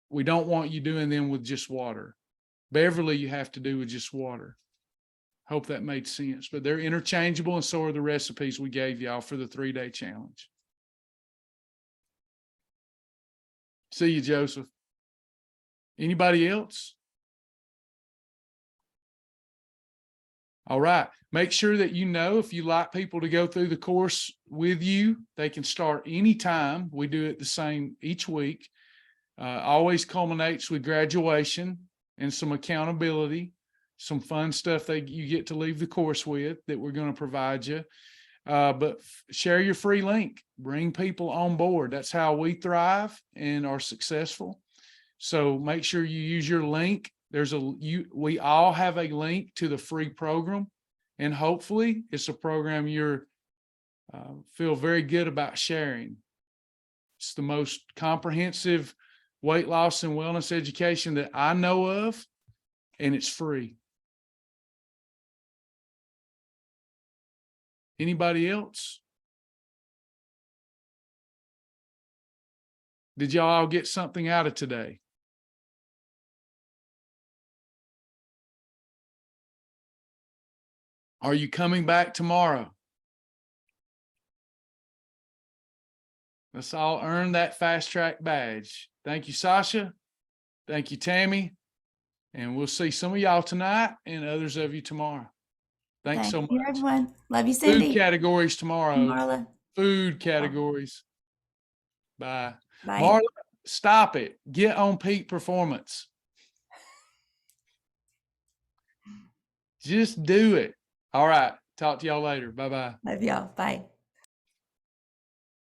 We don't want you doing them with just water. Beverly, you have to do with just water. Hope that made sense, but they're interchangeable, and so are the recipes we gave y'all for the 3-day challenge. See you, Joseph. Anybody else? All right. Make sure that if you like people to go through the course with you, they can start anytime. We do it the same each week. Always culminates with graduation and some accountability, some fun stuff that you get to leave the course with that we're going to provide you. But share your free link. Bring people on board. That's how we thrive and are successful. So make sure you use your link. We all have a link to the free program, and hopefully it's a program you're feel very good about sharing. It's the most comprehensive weight loss and wellness education that I know of, and it's free. Anybody else? Did y'all all get something out of today? Are you coming back tomorrow? Let's all earn that fast track badge. Thank you, Sasha. Thank you, Tammy. And we'll see some of y'all tonight and others of you tomorrow. Thanks so Thank you, much. everyone. Love you, Food Cindy. categories tomorrow. Marla. Food categories. Bye. Bye. Marla, stop it. Get on peak performance. Just do it. All right. Talk to y'all later. Bye-bye. Love y'all. Bye.